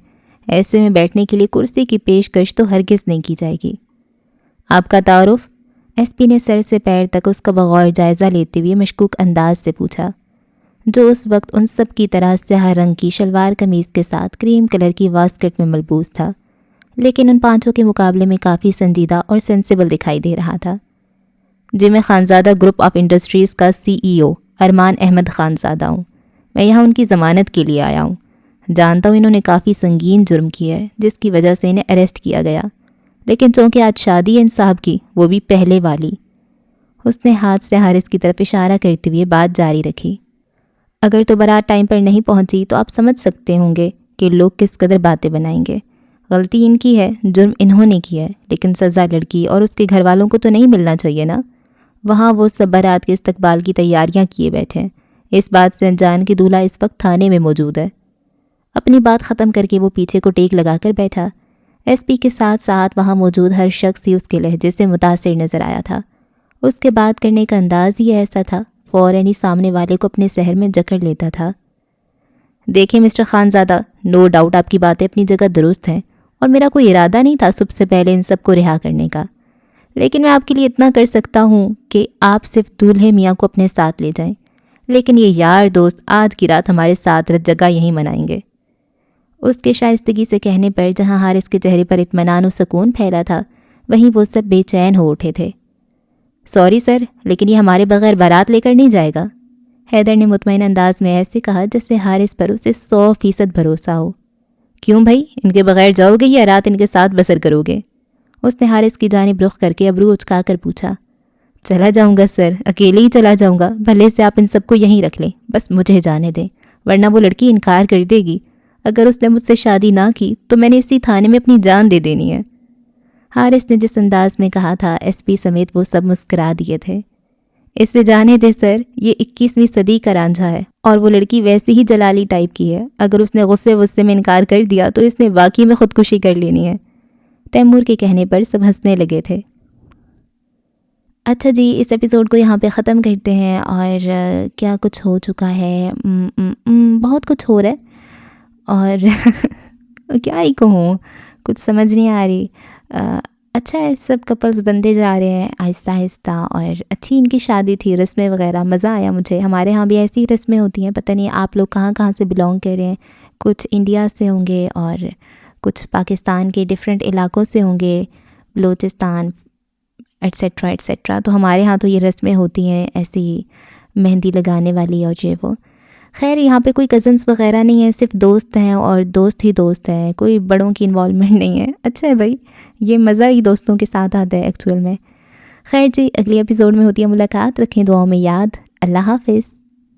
A: ایسے میں بیٹھنے کے لیے کرسی کی پیشکش تو ہرگز نہیں کی جائے گی۔ آپ کا تعارف؟ ایس پی نے سر سے پیر تک اس کا بغور جائزہ لیتے ہوئے مشکوک انداز سے پوچھا، جو اس وقت ان سب کی طرح سیاہ رنگ کی شلوار قمیض کے ساتھ کریم کلر کی واسکٹ میں ملبوس تھا، لیکن ان 5 کے مقابلے میں کافی سنجیدہ اور سینسیبل دکھائی دے رہا تھا۔ جی، میں خانزادہ گروپ آف انڈسٹریز کا CEO ارمان احمد خانزادہ ہوں۔ میں یہاں ان کی ضمانت کے لیے آیا ہوں۔ جانتا ہوں انہوں نے کافی سنگین جرم کیا ہے، جس کی وجہ سے انہیں اریسٹ کیا گیا، لیکن چونکہ آج شادی ہے ان صاحب کی، وہ بھی پہلے والی۔ اس نے ہاتھ سے حارث کی طرف اشارہ کرتے ہوئے بات جاری رکھی۔ اگر تو بارات ٹائم پر نہیں پہنچی تو آپ سمجھ سکتے ہوں گے کہ لوگ کس قدر باتیں بنائیں گے۔ غلطی ان کی ہے، جرم انہوں نے کیا ہے، لیکن سزا لڑکی اور اس کے گھر والوں کو تو نہیں ملنا چاہیے نا۔ وہاں وہ سب بارات کے استقبال کی تیاریاں کیے بیٹھے ہیں، اس بات سے انجان کہ دولہا اس وقت تھانے میں موجود ہے۔ اپنی بات ختم کر کے وہ پیچھے کو ٹیک لگا کر بیٹھا۔ ایس پی کے ساتھ ساتھ وہاں موجود ہر شخص ہی اس کے لہجے سے متاثر نظر آیا تھا۔ اس کے بات کرنے کا انداز ہی ایسا تھا، فوراً ہی سامنے والے کو اپنے سحر میں جکڑ لیتا تھا۔ دیکھیں مسٹر خانزادہ، نو ڈاؤٹ آپ کی باتیں اپنی جگہ درست ہیں، اور میرا کوئی ارادہ نہیں تھا صبح سے پہلے ان سب کو رہا کرنے کا، لیکن میں آپ کے لیے اتنا کر سکتا ہوں کہ آپ صرف دولہے میاں کو اپنے ساتھ لے جائیں، لیکن یہ یار دوست آج کی رات ہمارے ساتھ رت جگہ یہیں منائیں گے۔ اس کے شائستگی سے کہنے پر جہاں حارث کے چہرے پر اطمینان و سکون پھیلا تھا، وہیں وہ سب بے چین ہو اٹھے تھے۔ سوری سر، لیکن یہ ہمارے بغیر بارات لے کر نہیں جائے گا، حیدر نے مطمئن انداز میں ایسے کہا جیسے حارث پر اسے 100% بھروسہ ہو۔ کیوں بھائی، ان کے بغیر جاؤ گے یا رات ان کے ساتھ بسر کرو گے؟ اس نے حارث کی جانب رخ کر کے ابرو اچکا کر پوچھا۔ چلا جاؤں گا سر، اکیلے ہی چلا جاؤں گا، بھلے سے آپ ان سب کو یہیں رکھ لیں، بس مجھے جانے دیں، ورنہ وہ لڑکی انکار کر دے گی۔ اگر اس نے مجھ سے شادی نہ کی تو میں نے اسی تھانے میں اپنی جان دے دینی ہے۔ حارث نے جس انداز میں کہا تھا، ایس پی سمیت وہ سب مسکرا دیے تھے۔ اس سے جانے دے سر، یہ 21ویں صدی کا رانجھا ہے، اور وہ لڑکی ویسی ہی جلالی ٹائپ کی ہے، اگر اس نے غصے میں انکار کر دیا تو اس نے واقعی میں خودکشی کر لینی ہے۔ تیمور کے کہنے پر سب ہنسنے لگے تھے۔ اچھا جی، اس ایپیسوڈ کو یہاں پہ ختم کرتے ہیں، اور کیا کچھ ہو چکا ہے، بہت کچھ ہو رہا ہے، اور کیا ہی کہوں، کچھ سمجھ نہیں آ رہی۔ اچھا ہے، سب کپلز بنتے جا رہے ہیں آہستہ آہستہ، اور اچھی ان کی شادی تھی، رسمیں وغیرہ، مزہ آیا مجھے۔ ہمارے ہاں بھی ایسی ہی رسمیں ہوتی ہیں، پتہ نہیں آپ لوگ کہاں کہاں سے بلانگ کر رہے ہیں، کچھ انڈیا سے ہوں گے اور کچھ پاکستان کے ڈیفرنٹ علاقوں سے ہوں گے، بلوچستان ایٹسیٹرا ایٹسیٹرا۔ تو ہمارے ہاں تو یہ رسمیں ہوتی ہیں ایسی ہی، مہندی لگانے والی اور یہ وہ۔ خیر یہاں پہ کوئی کزنس وغیرہ نہیں ہے، صرف دوست ہیں، اور دوست ہی دوست ہیں، کوئی بڑوں کی انوالومنٹ نہیں ہے۔ اچھا ہے بھائی، یہ مزہ ہی دوستوں کے ساتھ آتا ہے ایکچوئل میں۔ خیر جی، اگلی ایپیسوڈ میں ہوتی ہے ملاقات، رکھیں دعاؤں میں یاد۔ اللہ حافظ۔